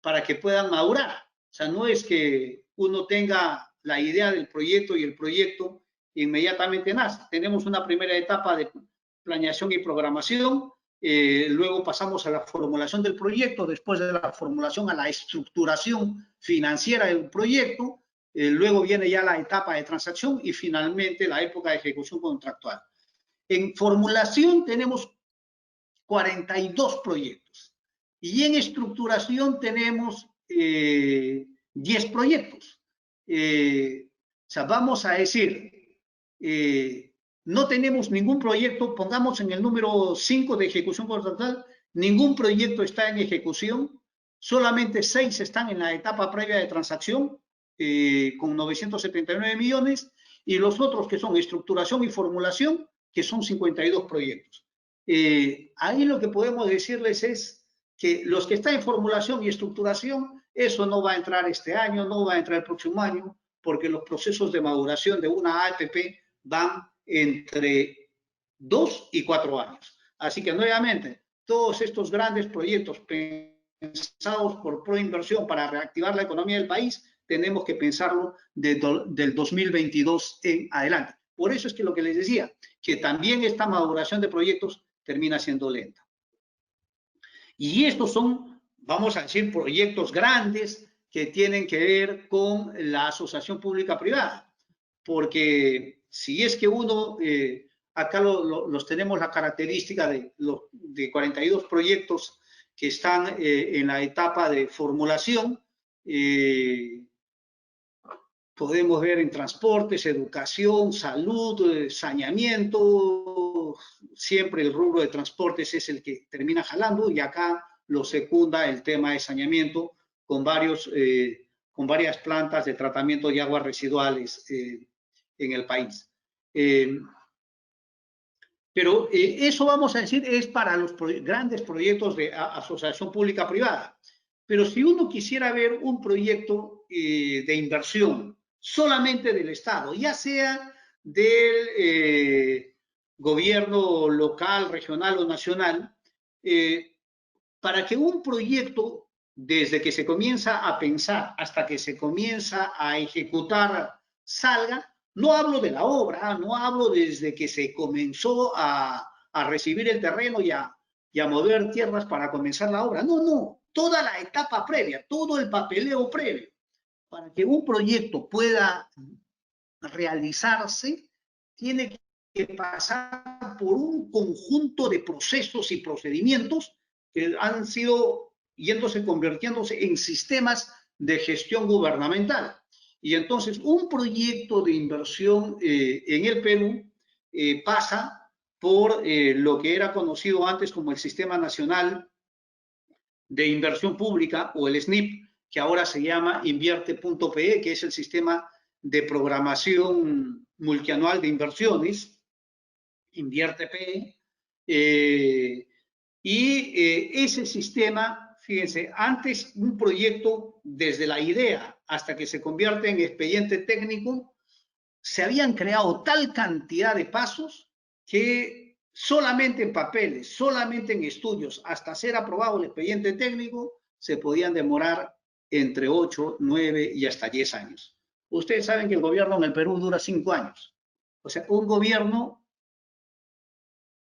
para que puedan madurar. O sea, no es que uno tenga la idea del proyecto y el proyecto inmediatamente nace. Tenemos una primera etapa de planeación y programación, luego pasamos a la formulación del proyecto, después de la formulación a la estructuración financiera del proyecto, luego viene ya la etapa de transacción y finalmente la época de ejecución contractual. En formulación tenemos 42 proyectos y en estructuración tenemos 10 proyectos. O sea, vamos a decir, no tenemos ningún proyecto, pongamos en el número 5 de ejecución contractual, ningún proyecto está en ejecución, solamente 6 están en la etapa previa de transacción, con 979 millones, y los otros que son estructuración y formulación, que son 52 proyectos. Ahí lo que podemos decirles es que los que están en formulación y estructuración, eso no va a entrar este año, no va a entrar el próximo año, porque los procesos de maduración de una APP van entre 2 y 4 años. Así que nuevamente, todos estos grandes proyectos pensados por Proinversión para reactivar la economía del país, tenemos que pensarlo del 2022 en adelante. Por eso es que lo que les decía, que también esta maduración de proyectos termina siendo lenta. Y estos son, vamos a decir, proyectos grandes que tienen que ver con la asociación pública-privada. Porque si es que uno, acá los tenemos la característica de 42 proyectos que están en la etapa de formulación, podemos ver en transportes, educación, salud, saneamiento, siempre el rubro de transportes es el que termina jalando y acá lo secunda el tema de saneamiento con varias plantas de tratamiento de aguas residuales en el país. Pero eso vamos a decir es para los grandes proyectos de asociación pública-privada. Pero si uno quisiera ver un proyecto de inversión solamente del Estado, ya sea del gobierno local, regional o nacional, para que un proyecto, desde que se comienza a pensar hasta que se comienza a ejecutar, salga, no hablo de la obra, no hablo desde que se comenzó a recibir el terreno y a mover tierras para comenzar la obra. No, no, toda la etapa previa, todo el papeleo previo. Para que un proyecto pueda realizarse, tiene que pasar por un conjunto de procesos y procedimientos que han sido convirtiéndose en sistemas de gestión gubernamental. Y entonces un proyecto de inversión en el Perú pasa por lo que era conocido antes como el Sistema Nacional de Inversión Pública o el SNIP, que ahora se llama Invierte.pe, que es el sistema de programación multianual de inversiones, Invierte.pe, ese sistema, fíjense, antes un proyecto desde la idea hasta que se convierte en expediente técnico, se habían creado tal cantidad de pasos que solamente en papeles, solamente en estudios, hasta ser aprobado el expediente técnico, se podían demorar entre 8, 9 y hasta 10 años. Ustedes saben que el gobierno en el Perú dura 5 años. O sea, un gobierno,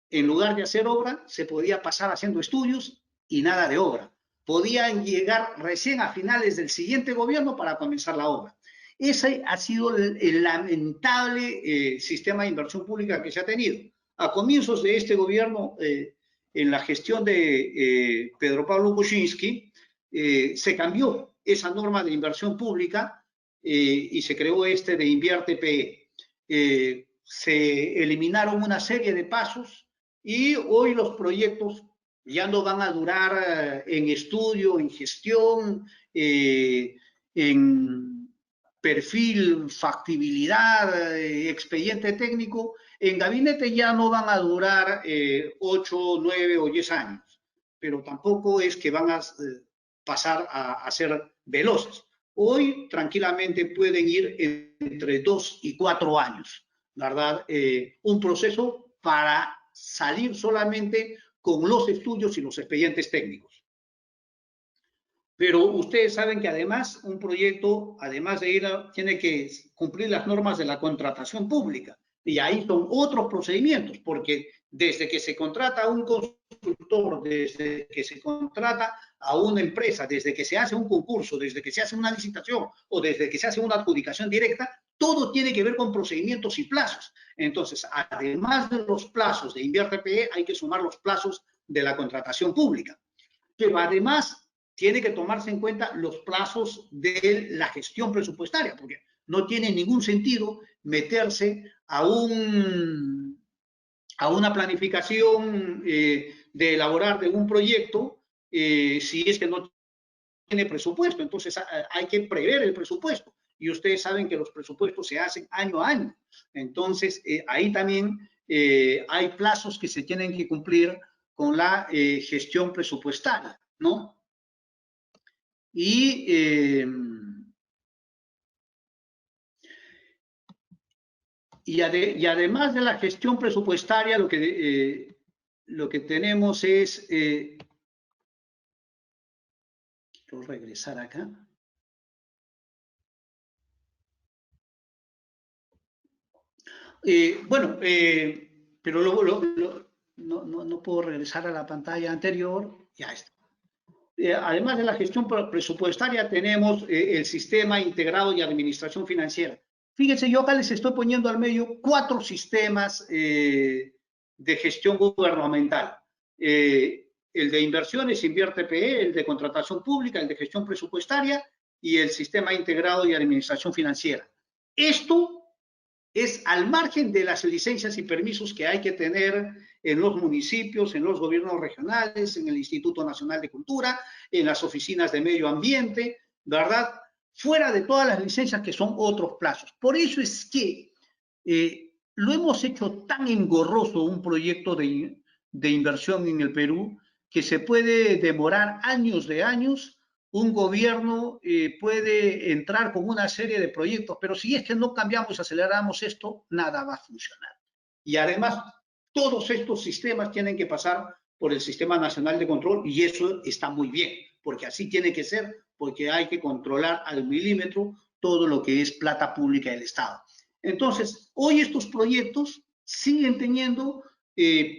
en lugar de hacer obra, se podía pasar haciendo estudios y nada de obra. Podían llegar recién a finales del siguiente gobierno para comenzar la obra. Ese ha sido el lamentable sistema de inversión pública que se ha tenido. A comienzos de este gobierno, en la gestión de Pedro Pablo Kuczynski, se cambió esa norma de inversión pública y se creó de Invierte.pe. Se eliminaron una serie de pasos y hoy los proyectos ya no van a durar en estudio, en gestión, en perfil, factibilidad, expediente técnico. En gabinete ya no van a durar 8, 9 o 10 años, pero tampoco es que van a pasar a ser veloces. Hoy tranquilamente pueden ir entre 2 y 4 años, ¿verdad? Un proceso para salir solamente con los estudios y los expedientes técnicos. Pero ustedes saben que además un proyecto, además de tiene que cumplir las normas de la contratación pública. Y ahí son otros procedimientos, porque desde que se contrata a un constructor, desde que se contrata a una empresa, desde que se hace un concurso, desde que se hace una licitación o desde que se hace una adjudicación directa, todo tiene que ver con procedimientos y plazos. Entonces, además de los plazos de Invierte.pe, hay que sumar los plazos de la contratación pública. Pero además tiene que tomarse en cuenta los plazos de la gestión presupuestaria, porque no tiene ningún sentido meterse a una planificación de elaborar de un proyecto si es que no tiene presupuesto. Entonces hay que prever el presupuesto. Y ustedes saben que los presupuestos se hacen año a año. Entonces ahí también hay plazos que se tienen que cumplir con la gestión presupuestaria, ¿no? Y Y además de la gestión presupuestaria, lo que tenemos es... quiero regresar acá. Bueno, pero no puedo regresar a la pantalla anterior. Ya está. Además de la gestión presupuestaria, tenemos el sistema integrado de administración financiera. Fíjense, yo acá les estoy poniendo al medio 4 sistemas de gestión gubernamental. El de inversiones, InviertePE, el de contratación pública, el de gestión presupuestaria y el sistema integrado de administración financiera. Esto es al margen de las licencias y permisos que hay que tener en los municipios, en los gobiernos regionales, en el Instituto Nacional de Cultura, en las oficinas de medio ambiente, ¿verdad? Fuera de todas las licencias que son otros plazos. Por eso es que lo hemos hecho tan engorroso un proyecto de inversión en el Perú que se puede demorar años de años. Un gobierno puede entrar con una serie de proyectos, pero si es que no cambiamos, aceleramos esto, nada va a funcionar. Y además, todos estos sistemas tienen que pasar por el Sistema Nacional de Control y eso está muy bien, porque así tiene que ser, porque hay que controlar al milímetro todo lo que es plata pública del Estado. Entonces, hoy estos proyectos siguen teniendo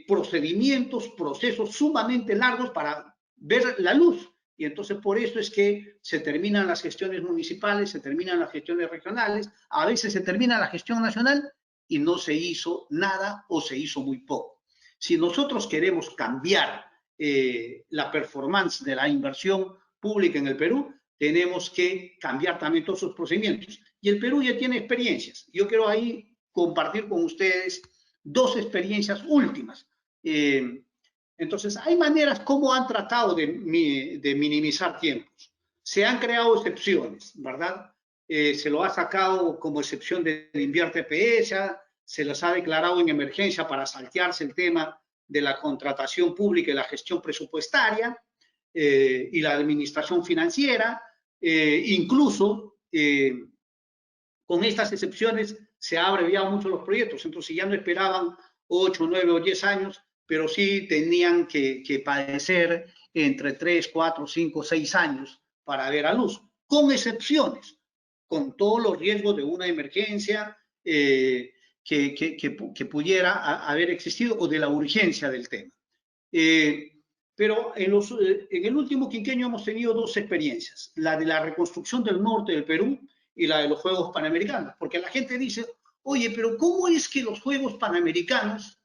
procedimientos, procesos sumamente largos para ver la luz. Y entonces por eso es que se terminan las gestiones municipales, se terminan las gestiones regionales, a veces se termina la gestión nacional y no se hizo nada o se hizo muy poco. Si nosotros queremos cambiar la performance de la inversión pública en el Perú, tenemos que cambiar también todos sus procedimientos. Y el Perú ya tiene experiencias. Yo quiero ahí compartir con ustedes 2 experiencias últimas. Entonces, hay maneras como han tratado de minimizar tiempos. Se han creado excepciones, ¿verdad? Se lo ha sacado como excepción de InviertePE, se los ha declarado en emergencia para saltearse el tema de la contratación pública y la gestión presupuestaria y la administración financiera. Incluso, con estas excepciones, se ha abreviado mucho los proyectos. Entonces, ya no esperaban 8, 9 o 10 años, pero sí tenían que padecer entre 3, 4, 5, 6 años para ver a luz, con excepciones, con todos los riesgos de una emergencia que pudiera haber existido o de la urgencia del tema. Pero en el último quinquenio hemos tenido 2 experiencias, la de la reconstrucción del norte del Perú y la de los Juegos Panamericanos, porque la gente dice, oye, pero ¿cómo es que los Juegos Panamericanos,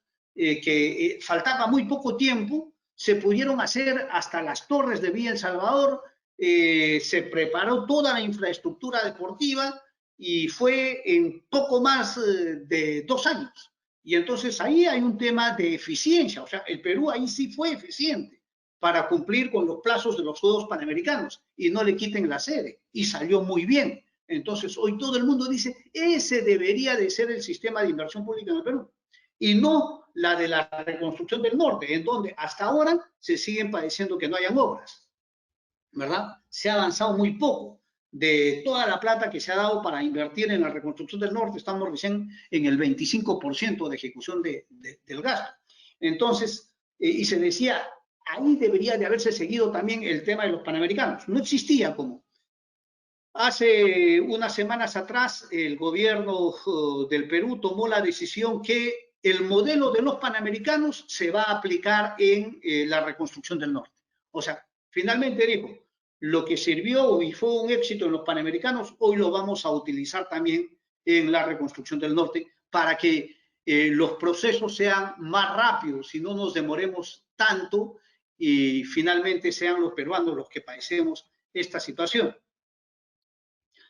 faltaba muy poco tiempo, se pudieron hacer hasta las torres de Villa El Salvador, se preparó toda la infraestructura deportiva y fue en poco más de 2 años? Y entonces ahí hay un tema de eficiencia, o sea, el Perú ahí sí fue eficiente para cumplir con los plazos de los Juegos Panamericanos y no le quiten la sede, y salió muy bien. Entonces hoy todo el mundo dice, ese debería de ser el sistema de inversión pública en el Perú, y no la de la reconstrucción del norte, en donde hasta ahora se siguen padeciendo que no hayan obras, ¿verdad? Se ha avanzado muy poco. De toda la plata que se ha dado para invertir en la reconstrucción del norte, estamos recién en el 25% de ejecución del gasto. Entonces, y se decía, ahí debería de haberse seguido también el tema de los panamericanos. No existía como. Hace unas semanas atrás, el gobierno del Perú tomó la decisión que el modelo de los panamericanos se va a aplicar en la reconstrucción del norte. O sea, finalmente dijo, lo que sirvió y fue un éxito en los panamericanos, hoy lo vamos a utilizar también en la reconstrucción del norte para que los procesos sean más rápidos y no nos demoremos tanto y finalmente sean los peruanos los que padecemos esta situación.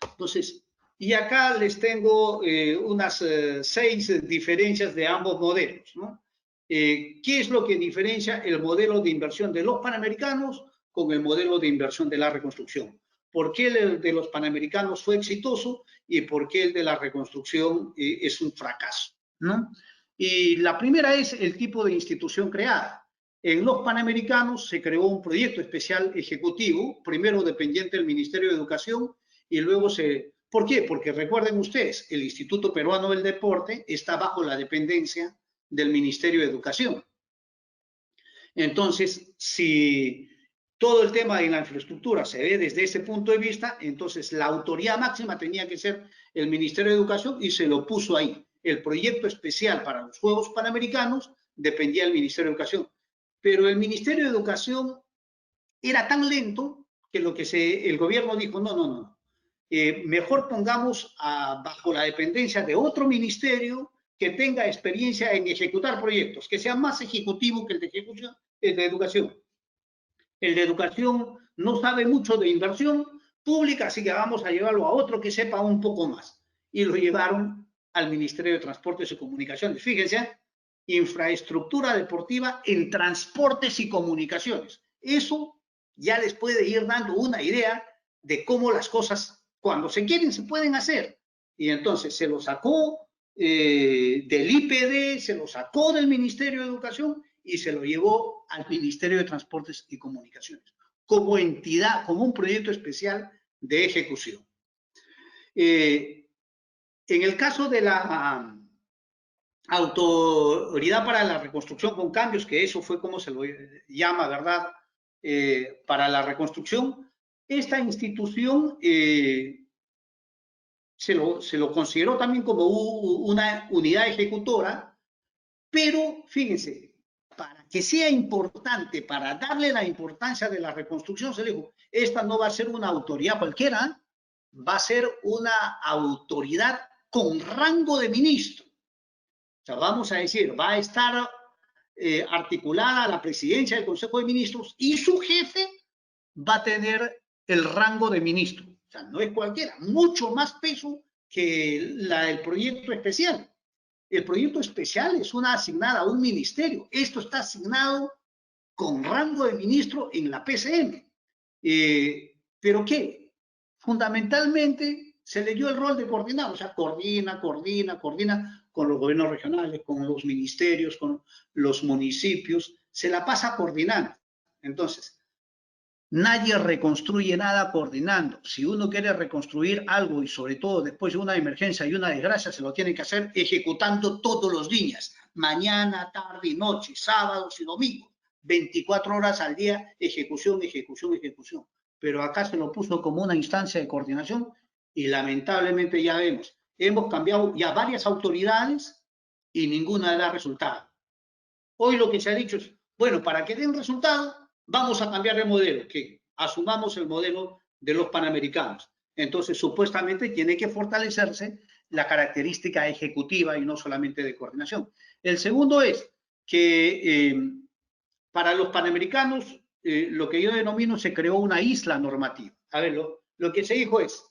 Entonces, y acá les tengo unas 6 diferencias de ambos modelos, ¿no? ¿Qué es lo que diferencia el modelo de inversión de los panamericanos con el modelo de inversión de la reconstrucción? ¿Por qué el de los panamericanos fue exitoso y por qué el de la reconstrucción es un fracaso, ¿no? Y la primera es el tipo de institución creada. En los panamericanos se creó un proyecto especial ejecutivo, primero dependiente del Ministerio de Educación, y luego se ¿Por qué? Porque recuerden ustedes, el Instituto Peruano del Deporte está bajo la dependencia del Ministerio de Educación. Entonces, si todo el tema de la infraestructura se ve desde ese punto de vista, entonces la autoridad máxima tenía que ser el Ministerio de Educación y se lo puso ahí. El proyecto especial para los Juegos Panamericanos dependía del Ministerio de Educación. Pero el Ministerio de Educación era tan lento que el gobierno dijo, no. Mejor pongamos bajo la dependencia de otro ministerio que tenga experiencia en ejecutar proyectos, que sea más ejecutivo que el de ejecución, el de educación. El de educación no sabe mucho de inversión pública, así que vamos a llevarlo a otro que sepa un poco más. Y lo llevaron al Ministerio de Transportes y Comunicaciones. Fíjense, infraestructura deportiva en transportes y comunicaciones. Eso ya les puede ir dando una idea de cómo las cosas, cuando se quieren, se pueden hacer. Y entonces se lo sacó del IPD, se lo sacó del Ministerio de Educación y se lo llevó al Ministerio de Transportes y Comunicaciones, como entidad, como un proyecto especial de ejecución. En el caso de la Autoridad para la Reconstrucción con Cambios, que eso fue como se lo llama, ¿verdad? Para la reconstrucción, esta institución se lo consideró también como una unidad ejecutora, pero fíjense, para que sea importante, para darle la importancia de la reconstrucción, se le dijo, esta no va a ser una autoridad cualquiera, va a ser una autoridad con rango de ministro. O sea, vamos a decir, va a estar articulada a la presidencia del Consejo de Ministros y su jefe va a tener el rango de ministro. O sea, no es cualquiera, mucho más peso que el proyecto especial. El proyecto especial es una asignada a un ministerio. Esto está asignado con rango de ministro en la PCM. ¿Pero qué? Fundamentalmente se le dio el rol de coordinar, o sea, coordina con los gobiernos regionales, con los ministerios, con los municipios, se la pasa coordinando. Entonces, nadie reconstruye nada coordinando. Si uno quiere reconstruir algo y sobre todo después de una emergencia y una desgracia, se lo tiene que hacer ejecutando todos los días, mañana, tarde y noche, sábados y domingos, 24 horas al día, ejecución. Pero acá se lo puso como una instancia de coordinación y lamentablemente ya vemos, hemos cambiado ya varias autoridades y ninguna da resultado. Hoy lo que se ha dicho es, bueno, para que den resultado, vamos a cambiar de modelo, que asumamos el modelo de los panamericanos. Entonces, supuestamente tiene que fortalecerse la característica ejecutiva y no solamente de coordinación. El segundo es que para los panamericanos, lo que yo denomino, se creó una isla normativa. A ver, lo que se dijo es,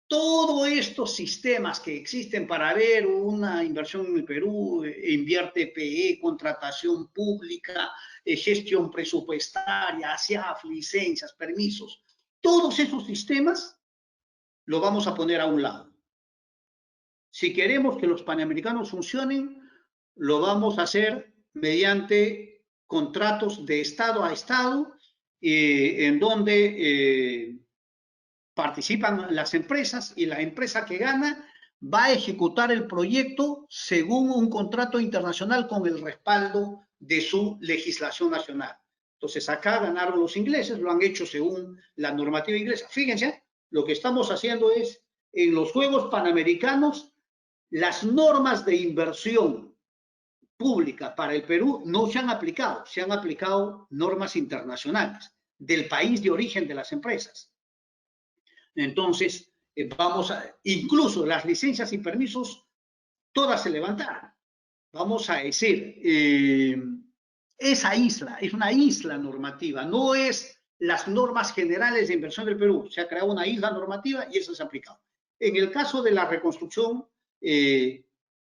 todos estos sistemas que existen para ver una inversión en el Perú, invierte PE, contratación pública, gestión presupuestaria, SIAF, licencias, permisos, todos esos sistemas los vamos a poner a un lado. Si queremos que los panamericanos funcionen, lo vamos a hacer mediante contratos de Estado a Estado, en donde participan las empresas y la empresa que gana va a ejecutar el proyecto según un contrato internacional con el respaldo de su legislación nacional. Entonces, acá ganaron los ingleses, lo han hecho según la normativa inglesa. Fíjense, lo que estamos haciendo es, en los Juegos Panamericanos, las normas de inversión pública para el Perú no se han aplicado normas internacionales del país de origen de las empresas. Entonces, incluso las licencias y permisos, todas se levantaron. Vamos a decir, esa isla es una isla normativa, no es las normas generales de inversión del Perú. Se ha creado una isla normativa y eso se ha aplicado. En el caso de la reconstrucción,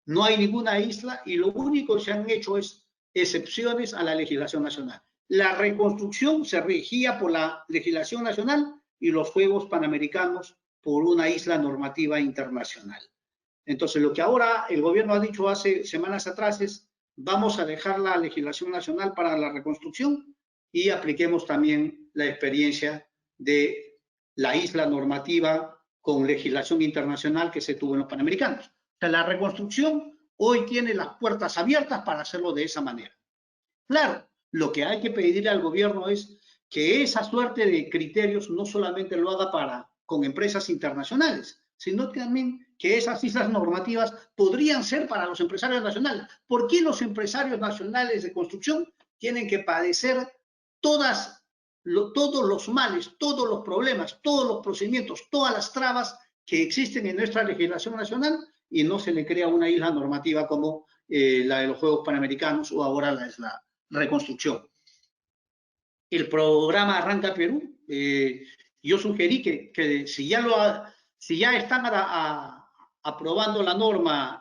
no hay ninguna isla y lo único que se han hecho es excepciones a la legislación nacional. La reconstrucción se regía por la legislación nacional y los Juegos Panamericanos por una isla normativa internacional. Entonces, lo que ahora el gobierno ha dicho hace semanas atrás es, vamos a dejar la legislación nacional para la reconstrucción y apliquemos también la experiencia de la isla normativa con legislación internacional que se tuvo en los Panamericanos. O sea, la reconstrucción hoy tiene las puertas abiertas para hacerlo de esa manera. Claro, lo que hay que pedirle al gobierno es que esa suerte de criterios no solamente lo haga con empresas internacionales, sino también que esas islas normativas podrían ser para los empresarios nacionales. ¿Por qué los empresarios nacionales de construcción tienen que padecer todos los males, todos los problemas, todos los procedimientos, todas las trabas que existen en nuestra legislación nacional y no se le crea una isla normativa como la de los Juegos Panamericanos o ahora la reconstrucción? El programa Arranca Perú, yo sugerí que si ya están aprobando la norma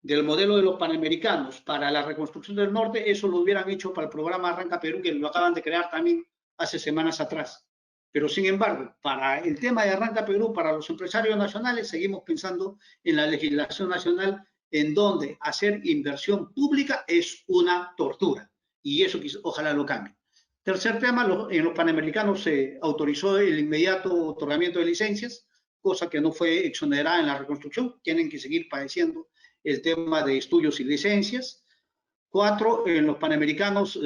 del modelo de los Panamericanos para la reconstrucción del norte, eso lo hubieran hecho para el programa Arranca Perú, que lo acaban de crear también hace semanas atrás. Pero sin embargo, para el tema de Arranca Perú, para los empresarios nacionales, seguimos pensando en la legislación nacional, en donde hacer inversión pública es una tortura. Y eso ojalá lo cambie. Tercer tema, en los Panamericanos se autorizó el inmediato otorgamiento de licencias, cosa que no fue exonerada en la reconstrucción. Tienen que seguir padeciendo el tema de estudios y licencias. 4, en los Panamericanos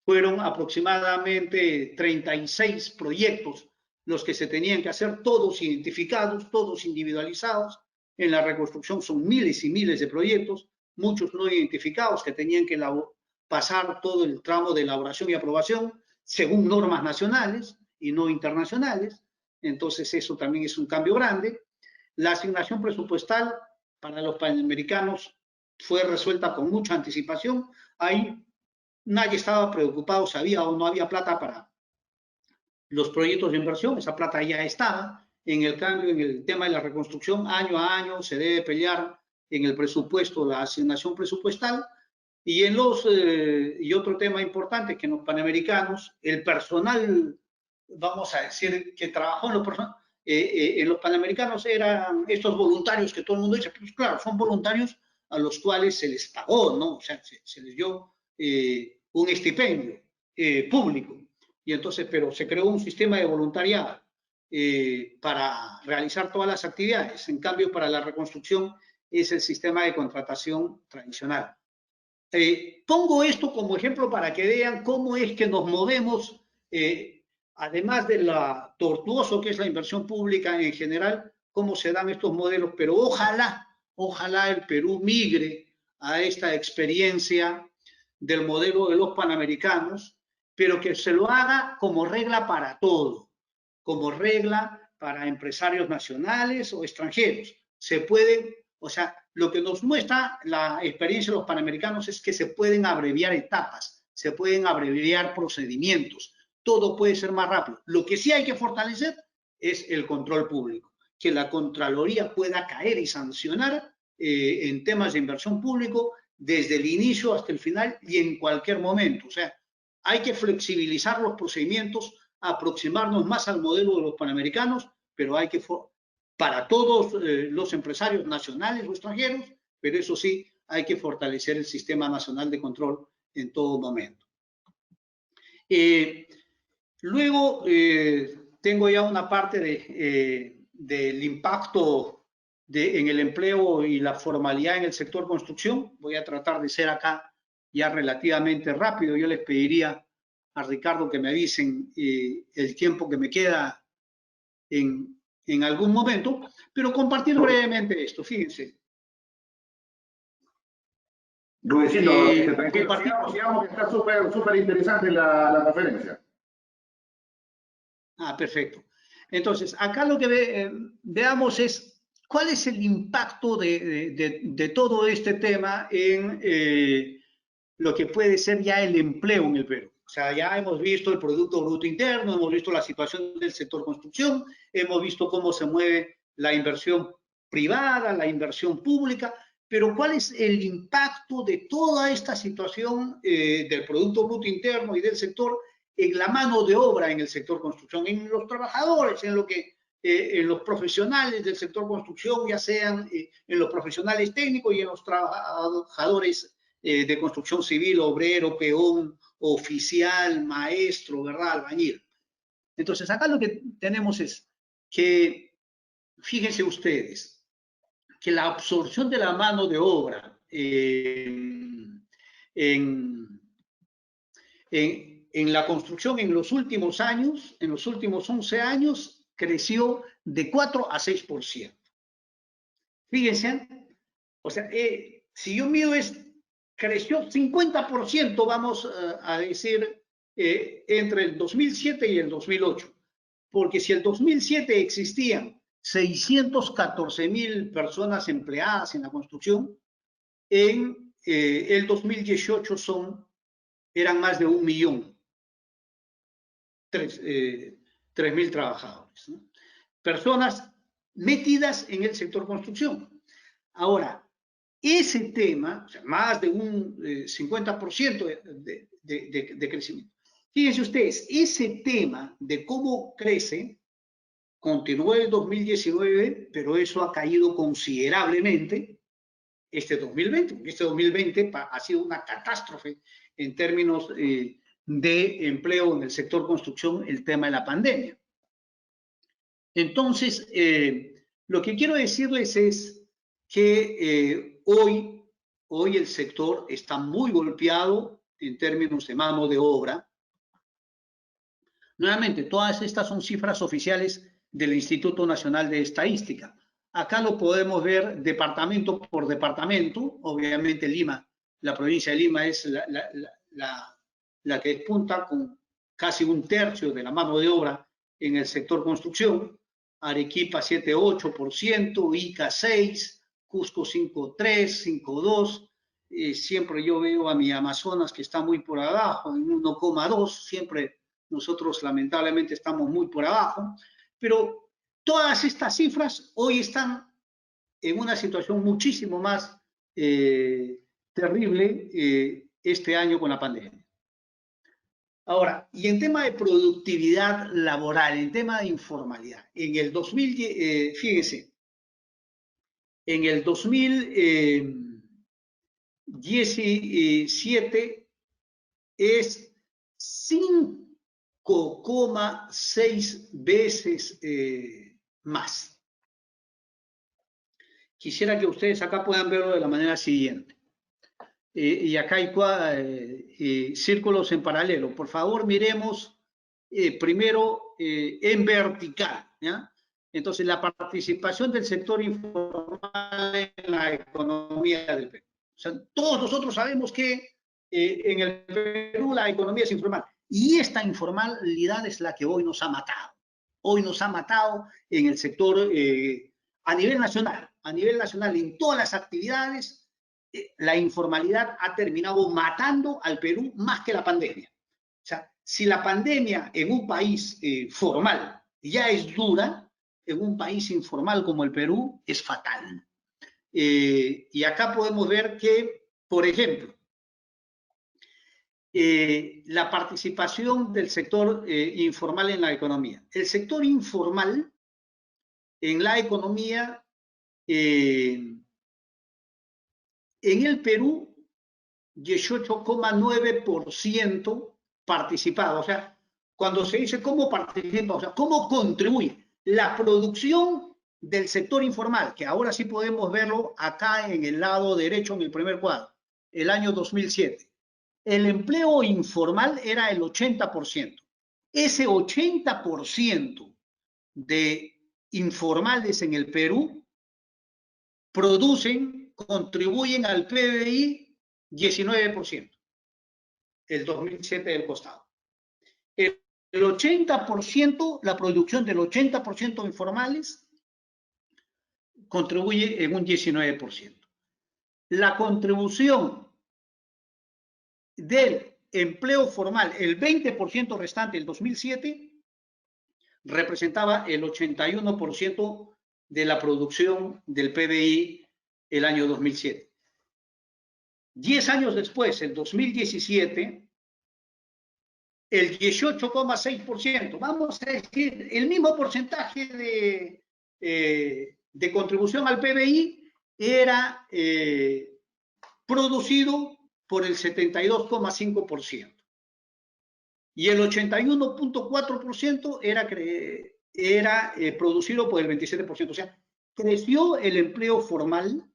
fueron aproximadamente 36 proyectos los que se tenían que hacer, todos identificados, todos individualizados. En la reconstrucción son miles y miles de proyectos, muchos no identificados, que tenían que pasar todo el tramo de elaboración y aprobación según normas nacionales y no internacionales. Entonces eso también es un cambio grande. La asignación presupuestal para los Panamericanos fue resuelta con mucha anticipación. Ahí nadie estaba preocupado si había o no había plata para los proyectos de inversión, esa plata ya estaba. En el cambio, en el tema de la reconstrucción, año a año se debe pelear en el presupuesto, la asignación presupuestal. Y y otro tema importante, que en los Panamericanos, el personal, vamos a decir, que trabajó en los Panamericanos eran estos voluntarios que todo el mundo dice, pues claro, son voluntarios a los cuales se les pagó, ¿no? O sea, se les dio un estipendio público. Y entonces, pero se creó un sistema de voluntariado para realizar todas las actividades. En cambio, para la reconstrucción es el sistema de contratación tradicional. Pongo esto como ejemplo para que vean cómo es que nos movemos, además de la tortuoso que es la inversión pública en general, cómo se dan estos modelos, pero ojalá el Perú migre a esta experiencia del modelo de los Panamericanos, pero que se lo haga como regla para todo, como regla para empresarios nacionales o extranjeros. Se pueden, o sea, lo que nos muestra la experiencia de los Panamericanos es que se pueden abreviar etapas, se pueden abreviar procedimientos, todo puede ser más rápido. Lo que sí hay que fortalecer es el control público, que la Contraloría pueda caer y sancionar en temas de inversión público desde el inicio hasta el final y en cualquier momento. O sea, hay que flexibilizar los procedimientos, aproximarnos más al modelo de los Panamericanos, pero hay que, para todos los empresarios nacionales o extranjeros, pero eso sí, hay que fortalecer el sistema nacional de control en todo momento. Luego, tengo ya una parte del impacto en el empleo y la formalidad en el sector construcción. Voy a tratar de ser acá ya relativamente rápido. Yo les pediría a Ricardo que me avisen el tiempo que me queda en algún momento, pero compartir brevemente esto, fíjense. Rudecindo, tranquilo, sigamos que está súper interesante la conferencia. Perfecto. Entonces, acá lo que veamos es cuál es el impacto de todo este tema en lo que puede ser ya el empleo en el Perú. O sea, ya hemos visto el Producto Bruto Interno, hemos visto la situación del sector construcción, hemos visto cómo se mueve la inversión privada, la inversión pública, pero ¿cuál es el impacto de toda esta situación del Producto Bruto Interno y del sector en la mano de obra en el sector construcción, en los trabajadores, en los profesionales del sector construcción, ya sean en los profesionales técnicos y en los trabajadores de construcción civil, obrero, peón, oficial, maestro, ¿verdad? Albañil. Entonces, acá lo que tenemos es que, fíjense ustedes, que la absorción de la mano de obra en la construcción en los últimos años, en los últimos 11 años, creció de 4 a 6%. Fíjense, o sea, si yo mido creció 50%, vamos a decir, entre el 2007 y el 2008. Porque si el 2007 existían 614.000 personas empleadas en la construcción, en el 2018 eran más de 1.003.000 trabajadores, ¿no? Personas metidas en el sector construcción. Ahora, ese tema, o sea, más de un 50% de crecimiento. Fíjense ustedes, ese tema de cómo crece continuó en el 2019, pero eso ha caído considerablemente este 2020. Este 2020 ha sido una catástrofe en términos de empleo en el sector construcción, el tema de la pandemia. Entonces, lo que quiero decirles es que hoy el sector está muy golpeado en términos de mano de obra. Nuevamente, todas estas son cifras oficiales del Instituto Nacional de Estadística. Acá lo podemos ver departamento por departamento. Obviamente Lima, la provincia de Lima es la que despunta con casi un tercio de la mano de obra en el sector construcción. Arequipa 7,8%, Ica 6%, Cusco 5,3%, 5,2%. Siempre yo veo a mi Amazonas que está muy por abajo, en 1,2%. Siempre nosotros lamentablemente estamos muy por abajo. Pero todas estas cifras hoy están en una situación muchísimo más terrible este año con la pandemia. Ahora, y en tema de productividad laboral, en tema de informalidad, en el 2010, fíjense, en el 2017 es 5,6 veces más. Quisiera que ustedes acá puedan verlo de la manera siguiente. Y acá hay círculos en paralelo. Por favor, miremos primero en vertical, ¿ya? Entonces, la participación del sector informal en la economía del Perú. O sea, todos nosotros sabemos que en el Perú la economía es informal. Y esta informalidad es la que hoy nos ha matado. Hoy nos ha matado en el sector a nivel nacional. A nivel nacional, en todas las actividades, la informalidad ha terminado matando al Perú más que la pandemia. O sea, si la pandemia en un país formal ya es dura, en un país informal como el Perú es fatal. Y acá podemos ver que, por ejemplo, la participación del sector informal en la economía. El sector informal en la economía en el Perú, 18,9% participado. O sea, cuando se dice cómo participa, o sea, cómo contribuye la producción del sector informal, que ahora sí podemos verlo acá en el lado derecho, en el primer cuadro, el año 2007. El empleo informal era el 80%. Ese 80% de informales en el Perú contribuyen al PBI 19%, el 2007 del costado. El 80%, la producción del 80% de informales contribuye en un 19%. La contribución del empleo formal, el 20% restante del 2007, representaba el 81% de la producción del PBI el año 2007. 10 años después, en 2017, el 18,6%, vamos a decir, el mismo porcentaje de contribución al PBI era producido por el 72,5%. y el 81.4% era producido por el 27%. O sea, creció el empleo formal,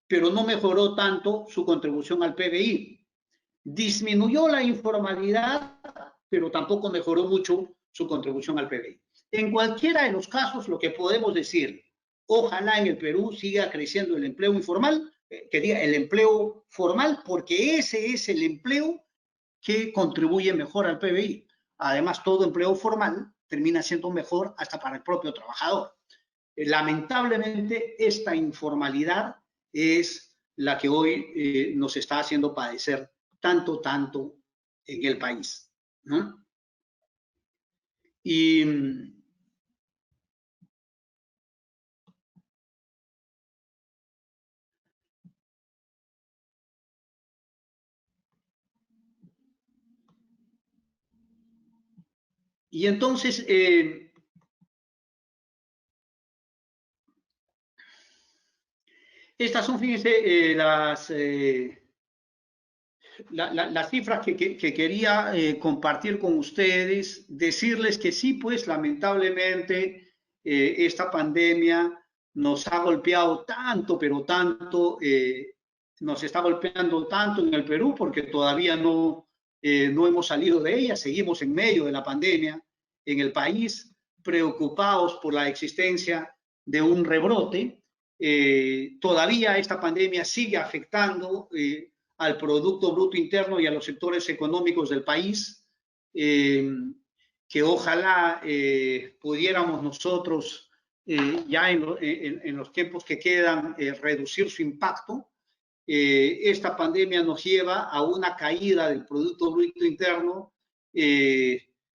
pero no mejoró tanto su contribución al PBI. Disminuyó la informalidad, pero tampoco mejoró mucho su contribución al PBI. En cualquiera de los casos, lo que podemos decir, ojalá en el Perú siga creciendo el empleo informal, que diga el empleo formal, porque ese es el empleo que contribuye mejor al PBI. Además, todo empleo formal termina siendo mejor hasta para el propio trabajador. Lamentablemente, esta informalidad es la que hoy nos está haciendo padecer tanto en el país, ¿no? Y entonces, estas son, fíjense, las cifras que quería compartir con ustedes, decirles que sí, pues lamentablemente esta pandemia nos ha golpeado tanto, pero tanto, nos está golpeando tanto en el Perú porque todavía no hemos salido de ella, seguimos en medio de la pandemia en el país, preocupados por la existencia de un rebrote. Todavía esta pandemia sigue afectando al Producto Bruto Interno y a los sectores económicos del país, que ojalá pudiéramos nosotros ya en los tiempos que quedan reducir su impacto. Esta pandemia nos lleva a una caída del Producto Bruto Interno,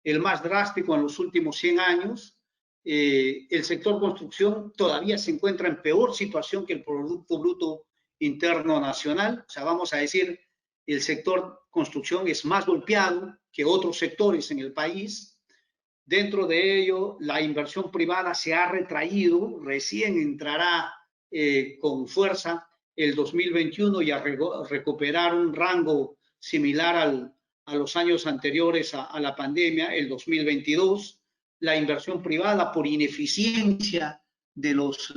el más drástico en los últimos 100 años. El sector construcción todavía se encuentra en peor situación que el Producto Bruto Interno Nacional. O sea, vamos a decir, el sector construcción es más golpeado que otros sectores en el país. Dentro de ello, la inversión privada se ha retraído, recién entrará con fuerza el 2021 y a recuperar un rango similar a los años anteriores a la pandemia, el 2022. La inversión privada, por ineficiencia de los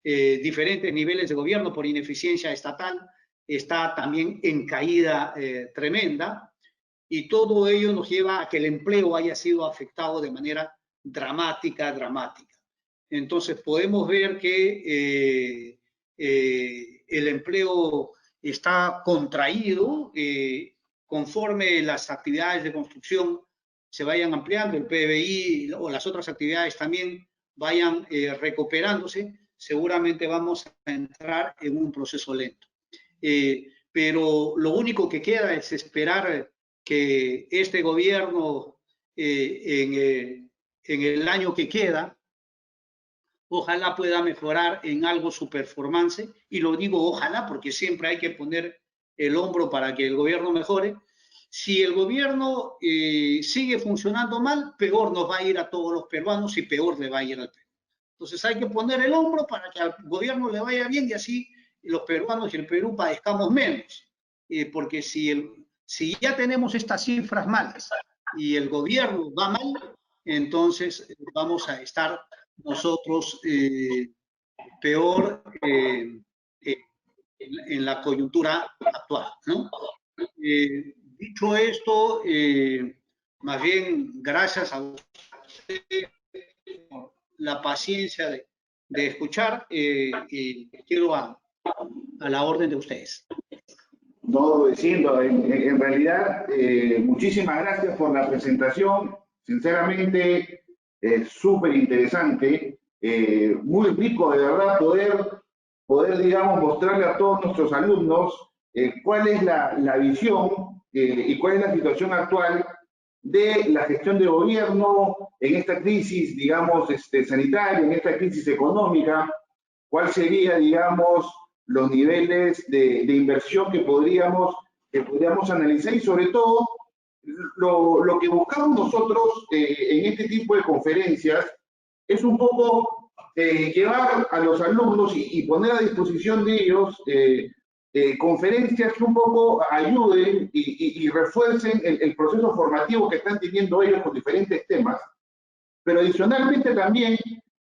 diferentes niveles de gobierno, por ineficiencia estatal, está también en caída tremenda, y todo ello nos lleva a que el empleo haya sido afectado de manera dramática. Entonces podemos ver que el empleo está contraído conforme las actividades de construcción se vayan ampliando, el PBI o las otras actividades también vayan recuperándose, seguramente vamos a entrar en un proceso lento. Pero lo único que queda es esperar que este gobierno en el año que queda, ojalá pueda mejorar en algo su performance, y lo digo ojalá porque siempre hay que poner el hombro para que el gobierno mejore. Si el gobierno sigue funcionando mal, peor nos va a ir a todos los peruanos y peor le va a ir al Perú. Entonces hay que poner el hombro para que al gobierno le vaya bien y así los peruanos y el Perú padezcamos menos. Porque si ya tenemos estas cifras malas y el gobierno va mal, entonces vamos a estar nosotros peor en la coyuntura actual, ¿no? Dicho esto, más bien gracias a usted por la paciencia de escuchar y quiero a la orden de ustedes. No, diciendo, en realidad, muchísimas gracias por la presentación, sinceramente, súper interesante, muy rico de verdad poder, digamos, mostrarle a todos nuestros alumnos cuál es la visión y cuál es la situación actual de la gestión de gobierno en esta crisis, digamos, sanitaria, en esta crisis económica, cuál sería, digamos, los niveles de inversión que podríamos analizar y sobre todo lo que buscamos nosotros en este tipo de conferencias es un poco llevar a los alumnos y poner a disposición de ellos conferencias que un poco ayuden y refuercen el proceso formativo que están teniendo ellos con diferentes temas, pero adicionalmente también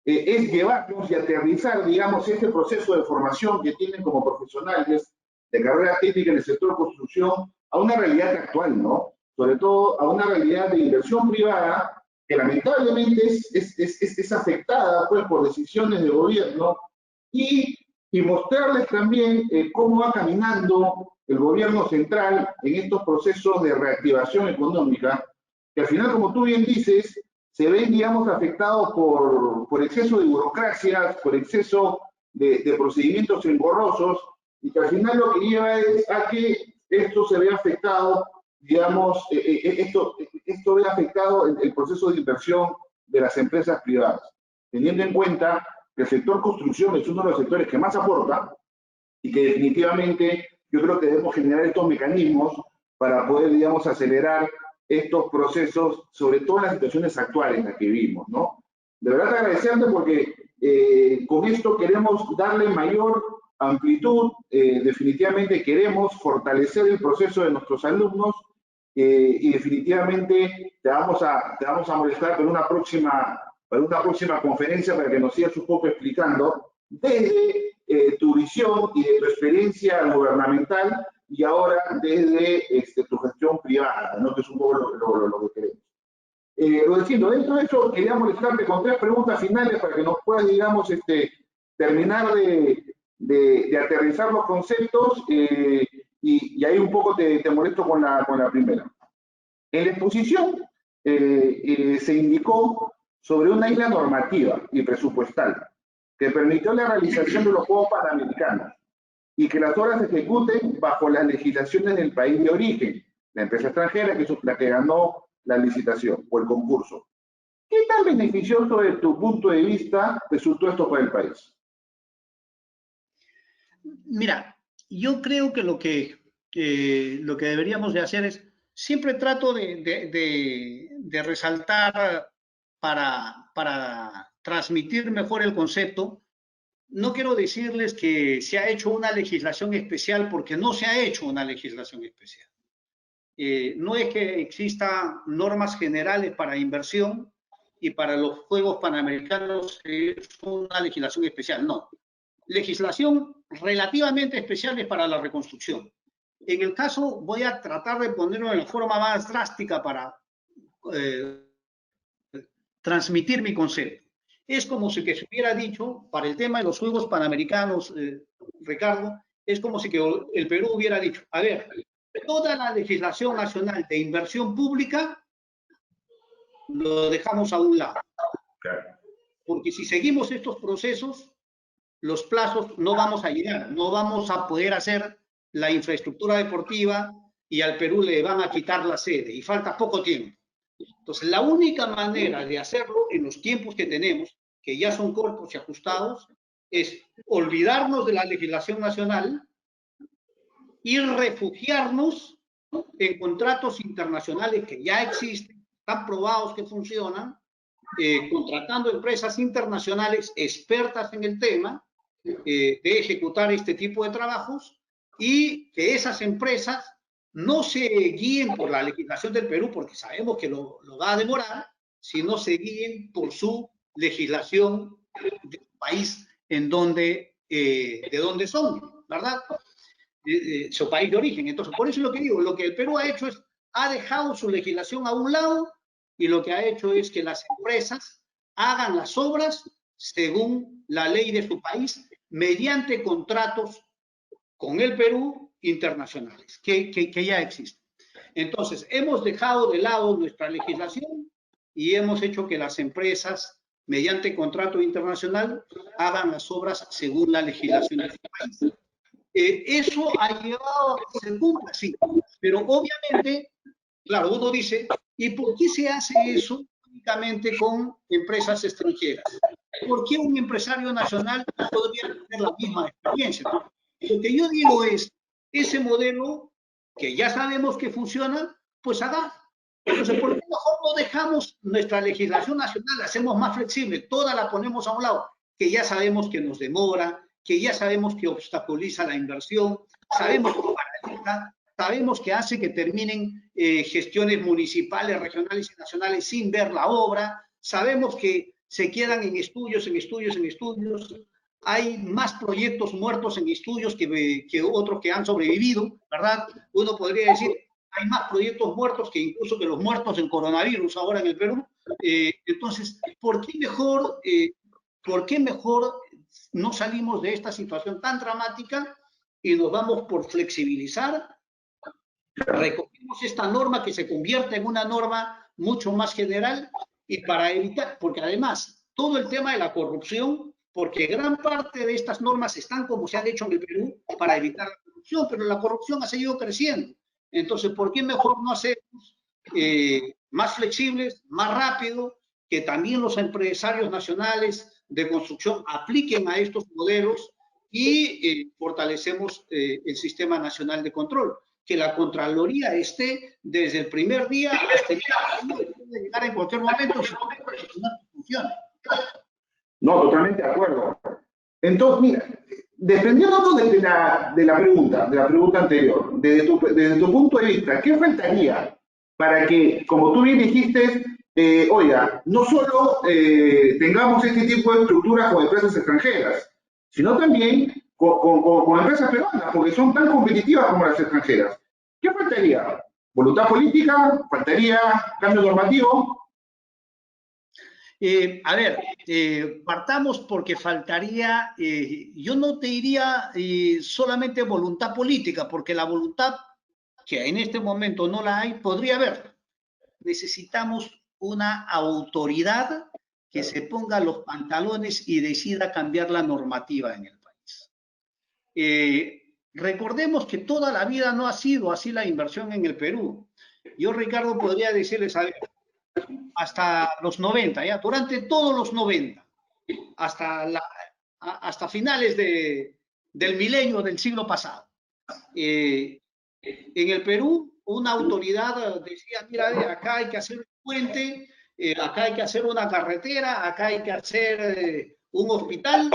es llevarlos y aterrizar, digamos, este proceso de formación que tienen como profesionales de carrera técnica en el sector de construcción a una realidad actual, ¿no? Sobre todo a una realidad de inversión privada que lamentablemente es afectada pues, por decisiones de gobierno y mostrarles también cómo va caminando el gobierno central en estos procesos de reactivación económica, que al final, como tú bien dices, se ven, digamos, afectados por exceso de burocracias, por exceso de procedimientos engorrosos, y que al final lo que lleva es a que esto se vea afectado, digamos, esto ve afectado el proceso de inversión de las empresas privadas, teniendo en cuenta que el sector construcción es uno de los sectores que más aporta y que definitivamente yo creo que debemos generar estos mecanismos para poder, digamos, acelerar estos procesos, sobre todo en las situaciones actuales en las que vivimos, ¿no? De verdad agradecerte porque con esto queremos darle mayor amplitud, definitivamente queremos fortalecer el proceso de nuestros alumnos y definitivamente te vamos a molestar para una próxima conferencia para que nos sigas un poco explicando desde tu visión y de tu experiencia gubernamental y ahora desde tu gestión privada, ¿no? Que es un poco lo que queremos. Lo diciendo, dentro de eso quería molestarte con 3 preguntas finales para que nos puedas, digamos, terminar de aterrizar los conceptos y ahí un poco te molesto con la primera. En la exposición se indicó sobre una isla normativa y presupuestal que permitió la realización de los Juegos Panamericanos y que las obras se ejecuten bajo las legislaciones del país de origen, la empresa extranjera que es la que ganó la licitación o el concurso. ¿Qué tan beneficioso desde tu punto de vista resultó esto para el país? Mira, yo creo que lo que deberíamos de hacer es, siempre trato de resaltar para transmitir mejor el concepto. No quiero decirles que se ha hecho una legislación especial porque no se ha hecho una legislación especial. No es que existan normas generales para inversión y para los Juegos Panamericanos es una legislación especial, no. Legislación relativamente especial es para la reconstrucción. En el caso, voy a tratar de ponerlo en la forma más drástica para transmitir mi concepto. Es como si que se hubiera dicho, para el tema de los Juegos Panamericanos, Ricardo, es como si que el Perú hubiera dicho, a ver, toda la legislación nacional de inversión pública lo dejamos a un lado. Porque si seguimos estos procesos, los plazos no vamos a llegar, no vamos a poder hacer la infraestructura deportiva y al Perú le van a quitar la sede y falta poco tiempo. Entonces, la única manera de hacerlo en los tiempos que tenemos, que ya son cortos y ajustados, es olvidarnos de la legislación nacional y refugiarnos en contratos internacionales que ya existen, están probados que funcionan, contratando empresas internacionales expertas en el tema de ejecutar este tipo de trabajos y que esas empresas no se guíen por la legislación del Perú, porque sabemos que lo va a demorar, sino se guíen por su legislación del país en donde, de donde son, ¿verdad? Su país de origen. Entonces, por eso es lo que digo, lo que el Perú ha hecho es, ha dejado su legislación a un lado y lo que ha hecho es que las empresas hagan las obras según la ley de su país mediante contratos con el Perú internacionales, que ya existen. Entonces, hemos dejado de lado nuestra legislación y hemos hecho que las empresas, mediante contrato internacional, hagan las obras según la legislación de su país. Eso ha llevado a que se cumpla, sí, pero obviamente, claro, uno dice, ¿y por qué se hace eso únicamente con empresas extranjeras? ¿Por qué un empresario nacional no podría tener la misma experiencia? Lo que yo digo es, ese modelo que ya sabemos que funciona, pues haga. Entonces, ¿por qué mejor no dejamos nuestra legislación nacional, la hacemos más flexible, toda la ponemos a un lado, que ya sabemos que nos demora, que ya sabemos que obstaculiza la inversión, sabemos que paraliza, sabemos que hace que terminen gestiones municipales, regionales y nacionales sin ver la obra, sabemos que se quedan en estudios, en estudios, en estudios. Hay más proyectos muertos en estudios que otros que han sobrevivido, ¿verdad? Uno podría decir, hay más proyectos muertos que incluso que los muertos en coronavirus ahora en el Perú. Entonces, ¿por qué mejor no salimos de esta situación tan dramática y nos vamos por flexibilizar? Recogemos esta norma que se convierte en una norma mucho más general y para evitar, porque además todo el tema de la corrupción, porque gran parte de estas normas están como se han hecho en el Perú para evitar la corrupción, pero la corrupción ha seguido creciendo. Entonces, ¿por qué mejor no hacemos más flexibles, más rápido, que también los empresarios nacionales de construcción apliquen a estos modelos y fortalecemos el Sistema Nacional de Control? Que la Contraloría esté desde el primer día hasta el día de llegar en cualquier momento y funcione. No, totalmente de acuerdo. Entonces, mira, defendiéndonos de la pregunta anterior, desde tu punto de vista, ¿qué faltaría para que, como tú bien dijiste, oiga, no solo tengamos este tipo de estructuras con empresas extranjeras, sino también con empresas peruanas, porque son tan competitivas como las extranjeras? ¿Qué faltaría? ¿Voluntad política? ¿Faltaría cambio normativo? Partamos porque faltaría, yo no te diría solamente voluntad política, porque la voluntad, que en este momento no la hay, podría haber. Necesitamos una autoridad que se ponga los pantalones y decida cambiar la normativa en el país. Recordemos que toda la vida no ha sido así la inversión en el Perú. Yo, Ricardo, podría decirles, a ver, hasta los 90, ¿ya? Durante todos los 90, hasta finales del milenio del siglo pasado. En el Perú, una autoridad decía, mira, acá hay que hacer un puente, acá hay que hacer una carretera, acá hay que hacer un hospital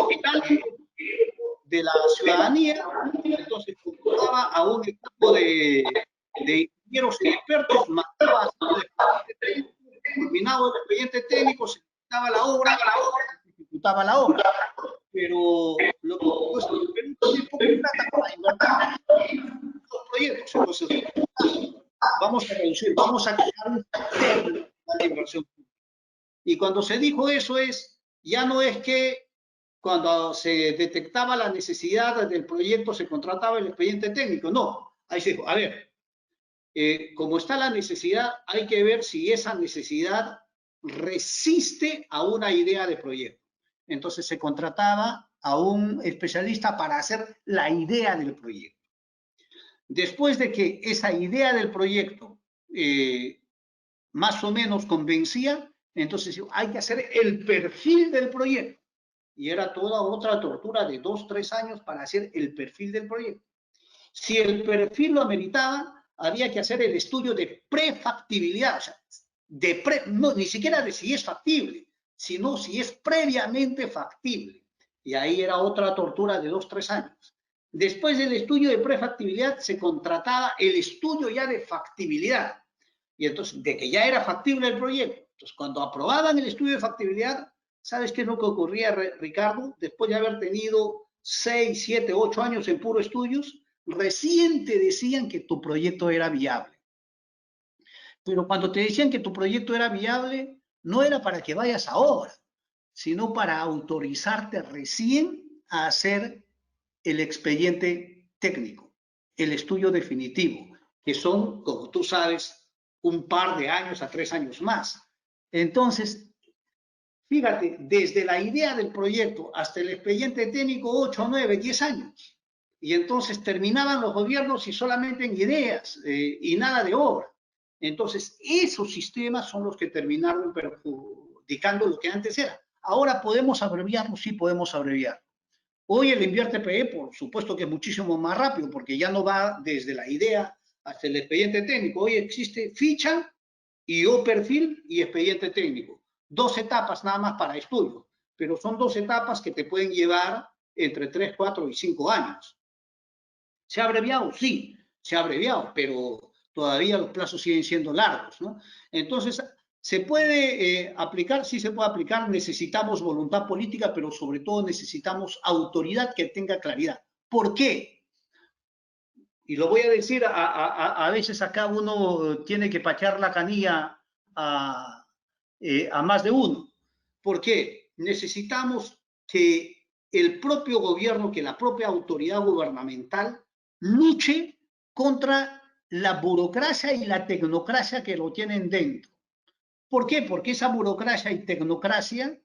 de la ciudadanía. Entonces convocaba a un equipo de ingenieros expertos, mandaba a terminado el expediente técnico, se ejecutaba la obra, se ejecutaba la obra. Pero lo que es que el Perú tiene poca plata para invertir en los proyectos. Entonces, vamos a reducir, vamos a crear un sistema de inversión. Y cuando se dijo eso ya no es que cuando se detectaba la necesidad del proyecto se contrataba el expediente técnico, no. Ahí se dijo, a ver, como está la necesidad, hay que ver si esa necesidad resiste a una idea de proyecto. Entonces se contrataba a un especialista para hacer la idea del proyecto. Después de que esa idea del proyecto más o menos convencía, entonces hay que hacer el perfil del proyecto. Y era toda otra tortura de 2, 3 años para hacer el perfil del proyecto. Si el perfil lo ameritaba, había que hacer el estudio de prefactibilidad, o sea, no, ni siquiera de si es factible, sino si es previamente factible. Y ahí era otra tortura de 2, 3 años. Después del estudio de prefactibilidad se contrataba el estudio ya de factibilidad. Y entonces, de que ya era factible el proyecto. Entonces, cuando aprobaban el estudio de factibilidad, ¿sabes qué es lo que ocurría, Ricardo? Después de haber tenido 6, 7, 8 años en puro estudios, recién te decían que tu proyecto era viable. Pero cuando te decían que tu proyecto era viable, no era para que vayas a obra, sino para autorizarte recién a hacer el expediente técnico, el estudio definitivo, que son, como tú sabes, un par de años a 3 años más. Entonces, fíjate, desde la idea del proyecto hasta el expediente técnico, 8, 9, 10 años. Y entonces terminaban los gobiernos y solamente en ideas y nada de obra. Entonces, esos sistemas son los que terminaron perjudicando lo que antes era. Ahora podemos abreviarlo, sí podemos abreviar. Hoy el Invierte PE, por supuesto que es muchísimo más rápido, porque ya no va desde la idea hasta el expediente técnico. Hoy existe ficha y o perfil y expediente técnico. 2 etapas nada más para estudio, pero son 2 etapas que te pueden llevar entre 3, 4 y 5 años. ¿Se ha abreviado? Sí, se ha abreviado, pero todavía los plazos siguen siendo largos, ¿no? Entonces, ¿se puede aplicar? Sí se puede aplicar. Necesitamos voluntad política, pero sobre todo necesitamos autoridad que tenga claridad. ¿Por qué? Y lo voy a decir, a veces acá uno tiene que patear la canilla a más de uno. ¿Por qué? Necesitamos que el propio gobierno, que la propia autoridad gubernamental luche contra la burocracia y la tecnocracia que lo tienen dentro. ¿Por qué? Porque esa burocracia y tecnocracia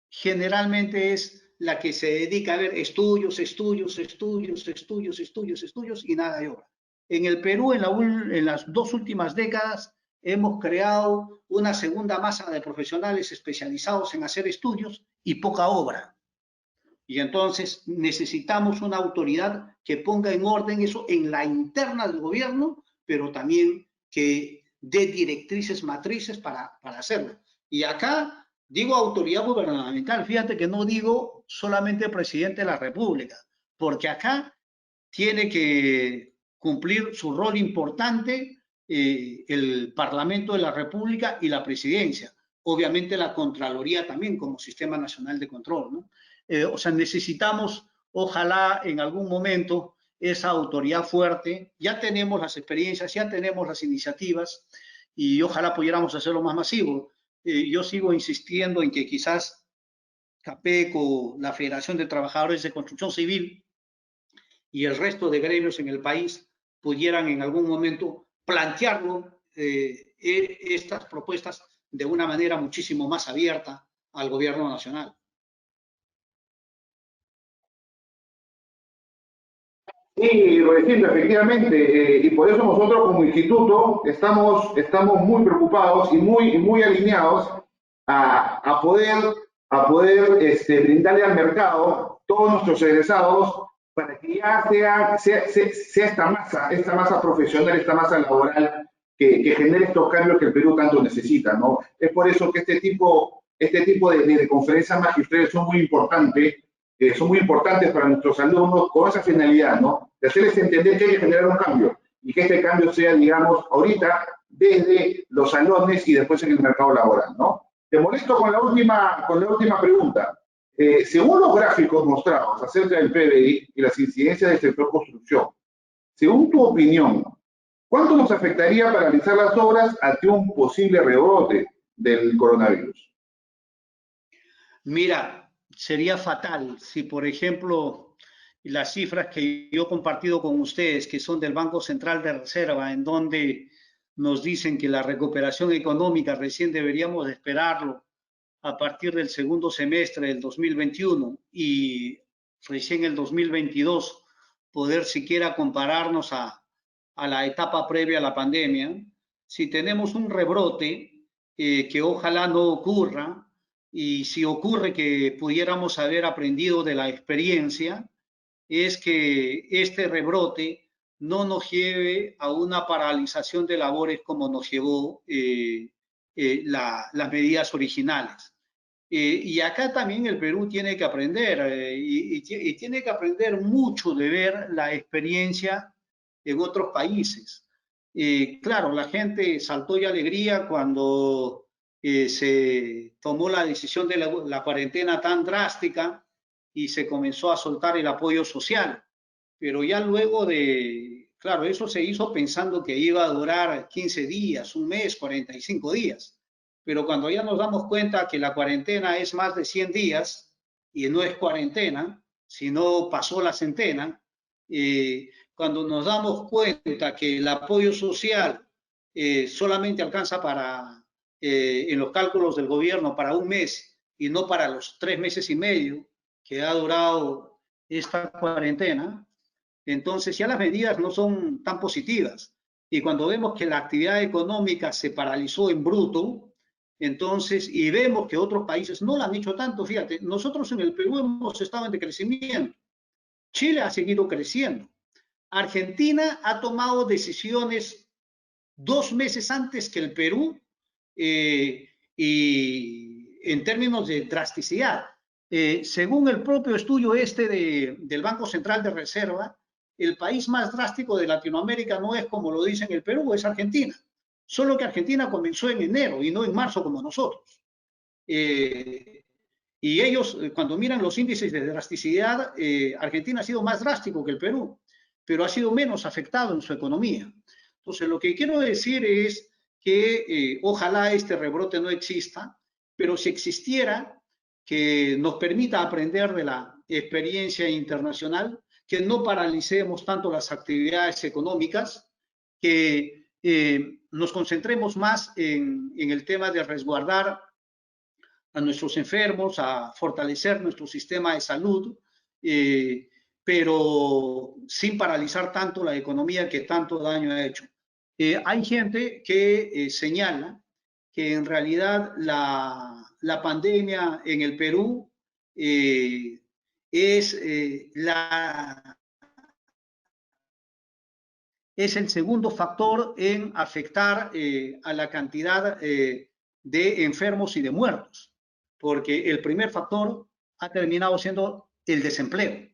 generalmente es la que se dedica a ver estudios, estudios, estudios, estudios, estudios, estudios y nada de obra. En el Perú, en las 2 últimas décadas, hemos creado una segunda masa de profesionales especializados en hacer estudios y poca obra. Y entonces necesitamos una autoridad que ponga en orden eso en la interna del gobierno, pero también que dé directrices matrices para hacerlo. Y acá digo autoridad gubernamental, fíjate que no digo solamente presidente de la República, porque acá tiene que cumplir su rol importante el Parlamento de la República y la Presidencia. Obviamente la Contraloría también como Sistema Nacional de Control, ¿no? O sea, necesitamos, ojalá en algún momento, esa autoridad fuerte. Ya tenemos las experiencias, ya tenemos las iniciativas y ojalá pudiéramos hacerlo más masivo. Yo sigo insistiendo en que quizás CAPECO, la Federación de Trabajadores de Construcción Civil y el resto de gremios en el país pudieran en algún momento plantearlo, estas propuestas de una manera muchísimo más abierta al gobierno nacional. Sí, Rodrigo, efectivamente, y por eso nosotros como instituto estamos muy preocupados y muy alineados a poder brindarle al mercado todos nuestros egresados para que ya sea esta masa profesional, esta masa laboral que genere estos cambios que el Perú tanto necesita, ¿no? Es por eso que este tipo de conferencias magistrales son muy importantes para nuestros alumnos con esa finalidad, ¿no? De hacerles entender que hay que generar un cambio y que este cambio sea, digamos, ahorita desde los salones y después en el mercado laboral, ¿no? Te molesto con la última pregunta. Según los gráficos mostrados acerca del PBI y las incidencias del sector construcción, según tu opinión, ¿cuánto nos afectaría paralizar las obras ante un posible rebrote del coronavirus? Mira, sería fatal si, por ejemplo, las cifras que yo he compartido con ustedes, que son del Banco Central de Reserva, en donde nos dicen que la recuperación económica recién deberíamos esperarlo a partir del segundo semestre del 2021 y recién el 2022 poder siquiera compararnos a la etapa previa a la pandemia. Si tenemos un rebrote, que ojalá no ocurra, y si ocurre que pudiéramos haber aprendido de la experiencia, es que este rebrote no nos lleve a una paralización de labores como nos llevó las medidas originales. Y acá también el Perú tiene que aprender y tiene que aprender mucho de ver la experiencia en otros países. Claro, la gente saltó de alegría cuando se tomó la decisión de la cuarentena tan drástica y se comenzó a soltar el apoyo social. Pero ya luego claro, eso se hizo pensando que iba a durar 15 días, un mes, 45 días. Pero cuando ya nos damos cuenta que la cuarentena es más de 100 días y no es cuarentena, sino pasó la centena, cuando nos damos cuenta que el apoyo social solamente alcanza en los cálculos del gobierno para un mes y no para los 3 meses y medio que ha durado esta cuarentena, entonces ya las medidas no son tan positivas. Y cuando vemos que la actividad económica se paralizó en bruto, entonces, y vemos que otros países no lo han hecho tanto, fíjate, nosotros en el Perú hemos estado en decrecimiento, Chile ha seguido creciendo, Argentina ha tomado decisiones 2 meses antes que el Perú, y en términos de drasticidad. Según el propio estudio del Banco Central de Reserva, el país más drástico de Latinoamérica no es como lo dicen el Perú, es Argentina. Solo que Argentina comenzó en enero y no en marzo como nosotros. Y ellos, cuando miran los índices de drasticidad, Argentina ha sido más drástico que el Perú, pero ha sido menos afectado en su economía. Entonces, lo que quiero decir es que ojalá este rebrote no exista, pero si existiera, que nos permita aprender de la experiencia internacional, que no paralicemos tanto las actividades económicas, que nos concentremos más en el tema de resguardar a nuestros enfermos, a fortalecer nuestro sistema de salud, pero sin paralizar tanto la economía que tanto daño ha hecho. Hay gente que señala que en realidad la pandemia en el Perú es el segundo factor en afectar a la cantidad de enfermos y de muertos, porque el primer factor ha terminado siendo el desempleo.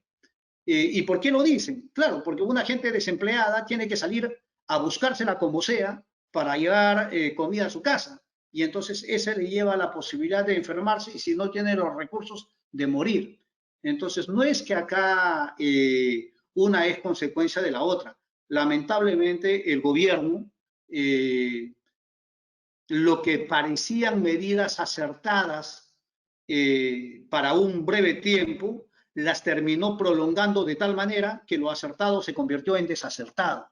¿Y por qué lo dicen? Claro, porque una gente desempleada tiene que salir a buscársela como sea para llevar comida a su casa, y entonces ese le lleva a la posibilidad de enfermarse y, si no tiene los recursos, de morir. Entonces no es que acá una es consecuencia de la otra. Lamentablemente el gobierno, lo que parecían medidas acertadas para un breve tiempo, las terminó prolongando de tal manera que lo acertado se convirtió en desacertado,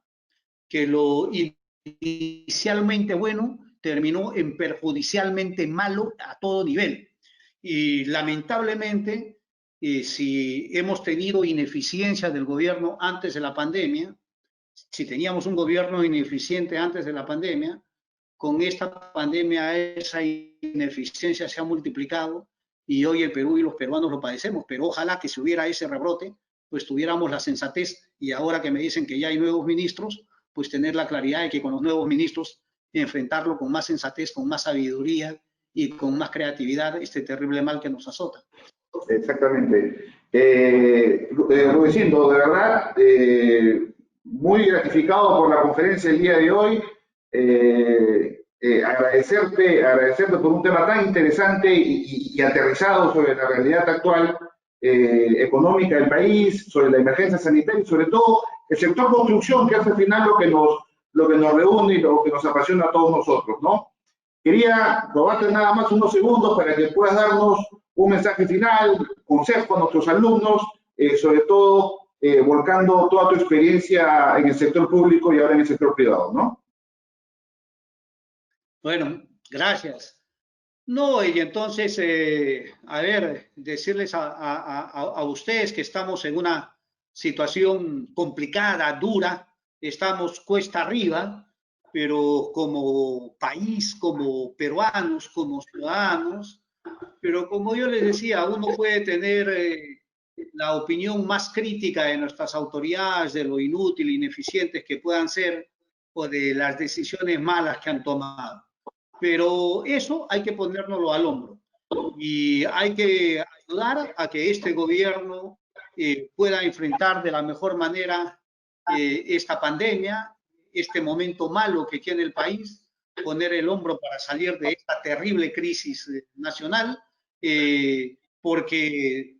que lo inicialmente bueno terminó en perjudicialmente malo a todo nivel. Y lamentablemente, si hemos tenido ineficiencia del gobierno antes de la pandemia, si teníamos un gobierno ineficiente antes de la pandemia, con esta pandemia esa ineficiencia se ha multiplicado y hoy el Perú y los peruanos lo padecemos, pero ojalá que si hubiera ese rebrote, pues tuviéramos la sensatez, y ahora que me dicen que ya hay nuevos ministros, pues tener la claridad de que con los nuevos ministros enfrentarlo con más sensatez, con más sabiduría y con más creatividad este terrible mal que nos azota. Exactamente. Rudecindo, de verdad, muy gratificado por la conferencia del día de hoy. Agradecerte por un tema tan interesante y aterrizado sobre la realidad actual económica del país, sobre la emergencia sanitaria y sobre todo el sector construcción, que es al final lo que nos reúne y lo que nos apasiona a todos nosotros, ¿no? Quería robarte nada más unos segundos para que puedas darnos un mensaje final, consejo a nuestros alumnos, sobre todo volcando toda tu experiencia en el sector público y ahora en el sector privado, ¿no? Bueno, gracias. No, y entonces, a ver, decirles a ustedes que estamos en una situación complicada, dura, estamos cuesta arriba, pero como país, como peruanos, como ciudadanos, pero como yo les decía, uno puede tener la opinión más crítica de nuestras autoridades, de lo inútil, ineficientes que puedan ser, o de las decisiones malas que han tomado. Pero eso hay que ponérnoslo al hombro y hay que ayudar a que este gobierno pueda enfrentar de la mejor manera esta pandemia, este momento malo que tiene el país, poner el hombro para salir de esta terrible crisis nacional, porque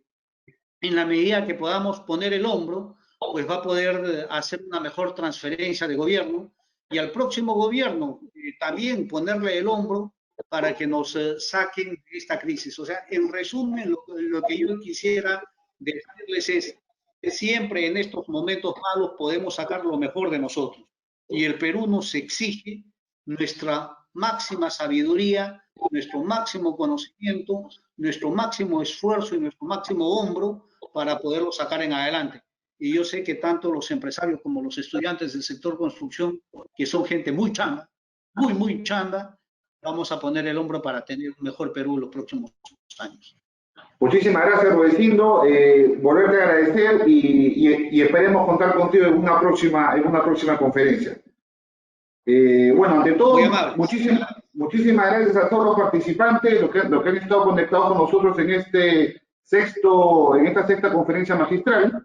en la medida que podamos poner el hombro, pues va a poder hacer una mejor transferencia de gobierno, y al próximo gobierno también ponerle el hombro para que nos saquen de esta crisis. O sea, en resumen, lo que yo quisiera decirles es que siempre en estos momentos malos podemos sacar lo mejor de nosotros. Y el Perú nos exige nuestra máxima sabiduría, nuestro máximo conocimiento, nuestro máximo esfuerzo y nuestro máximo hombro para poderlo sacar en adelante. Y yo sé que tanto los empresarios como los estudiantes del sector construcción, que son gente muy chamba, muy chamba, vamos a poner el hombro para tener un mejor Perú en los próximos años. Muchísimas gracias, Rudecindo. Volverte a agradecer y esperemos contar contigo en una próxima conferencia. Bueno, ante todo, muchísimas gracias a todos los participantes, los que han estado conectados con nosotros en esta sexta conferencia magistral.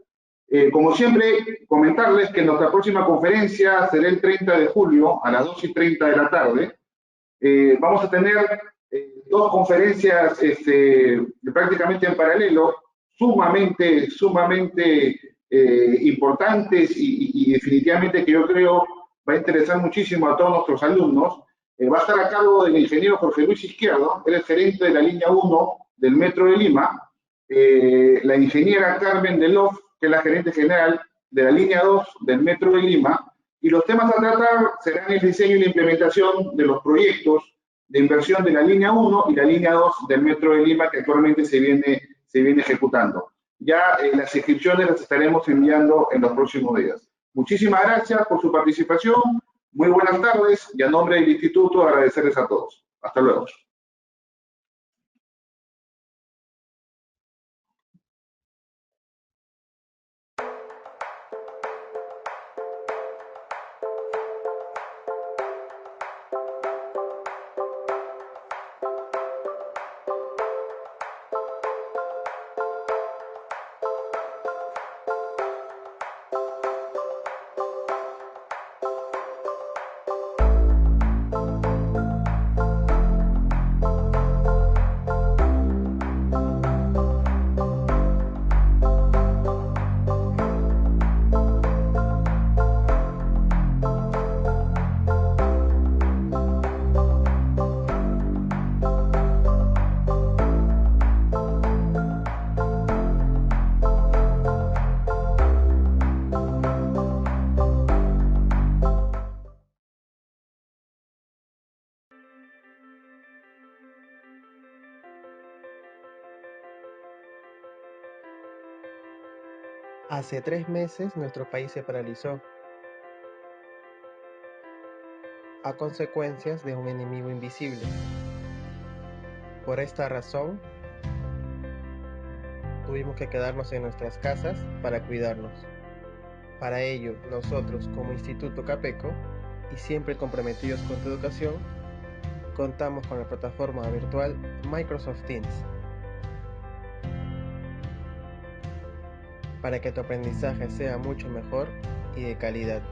Como siempre, comentarles que nuestra próxima conferencia será el 30 de julio a las 2:30 de la tarde. Vamos a tener dos conferencias prácticamente en paralelo, sumamente importantes y definitivamente que yo creo va a interesar muchísimo a todos nuestros alumnos. Va a estar a cargo del ingeniero Jorge Luis Izquierdo, él es gerente de la línea 1 del Metro de Lima, la ingeniera Carmen Delof, que es la gerente general de la línea 2 del Metro de Lima, y los temas a tratar serán el diseño y la implementación de los proyectos de inversión de la línea 1 y la línea 2 del Metro de Lima que actualmente se viene ejecutando. Ya las inscripciones las estaremos enviando en los próximos días. Muchísimas gracias por su participación, muy buenas tardes y a nombre del Instituto agradecerles a todos. Hasta luego. Hace 3 meses nuestro país se paralizó a consecuencias de un enemigo invisible. Por esta razón, tuvimos que quedarnos en nuestras casas para cuidarnos. Para ello, nosotros como Instituto Capeco, y siempre comprometidos con tu educación, contamos con la plataforma virtual Microsoft Teams para que tu aprendizaje sea mucho mejor y de calidad.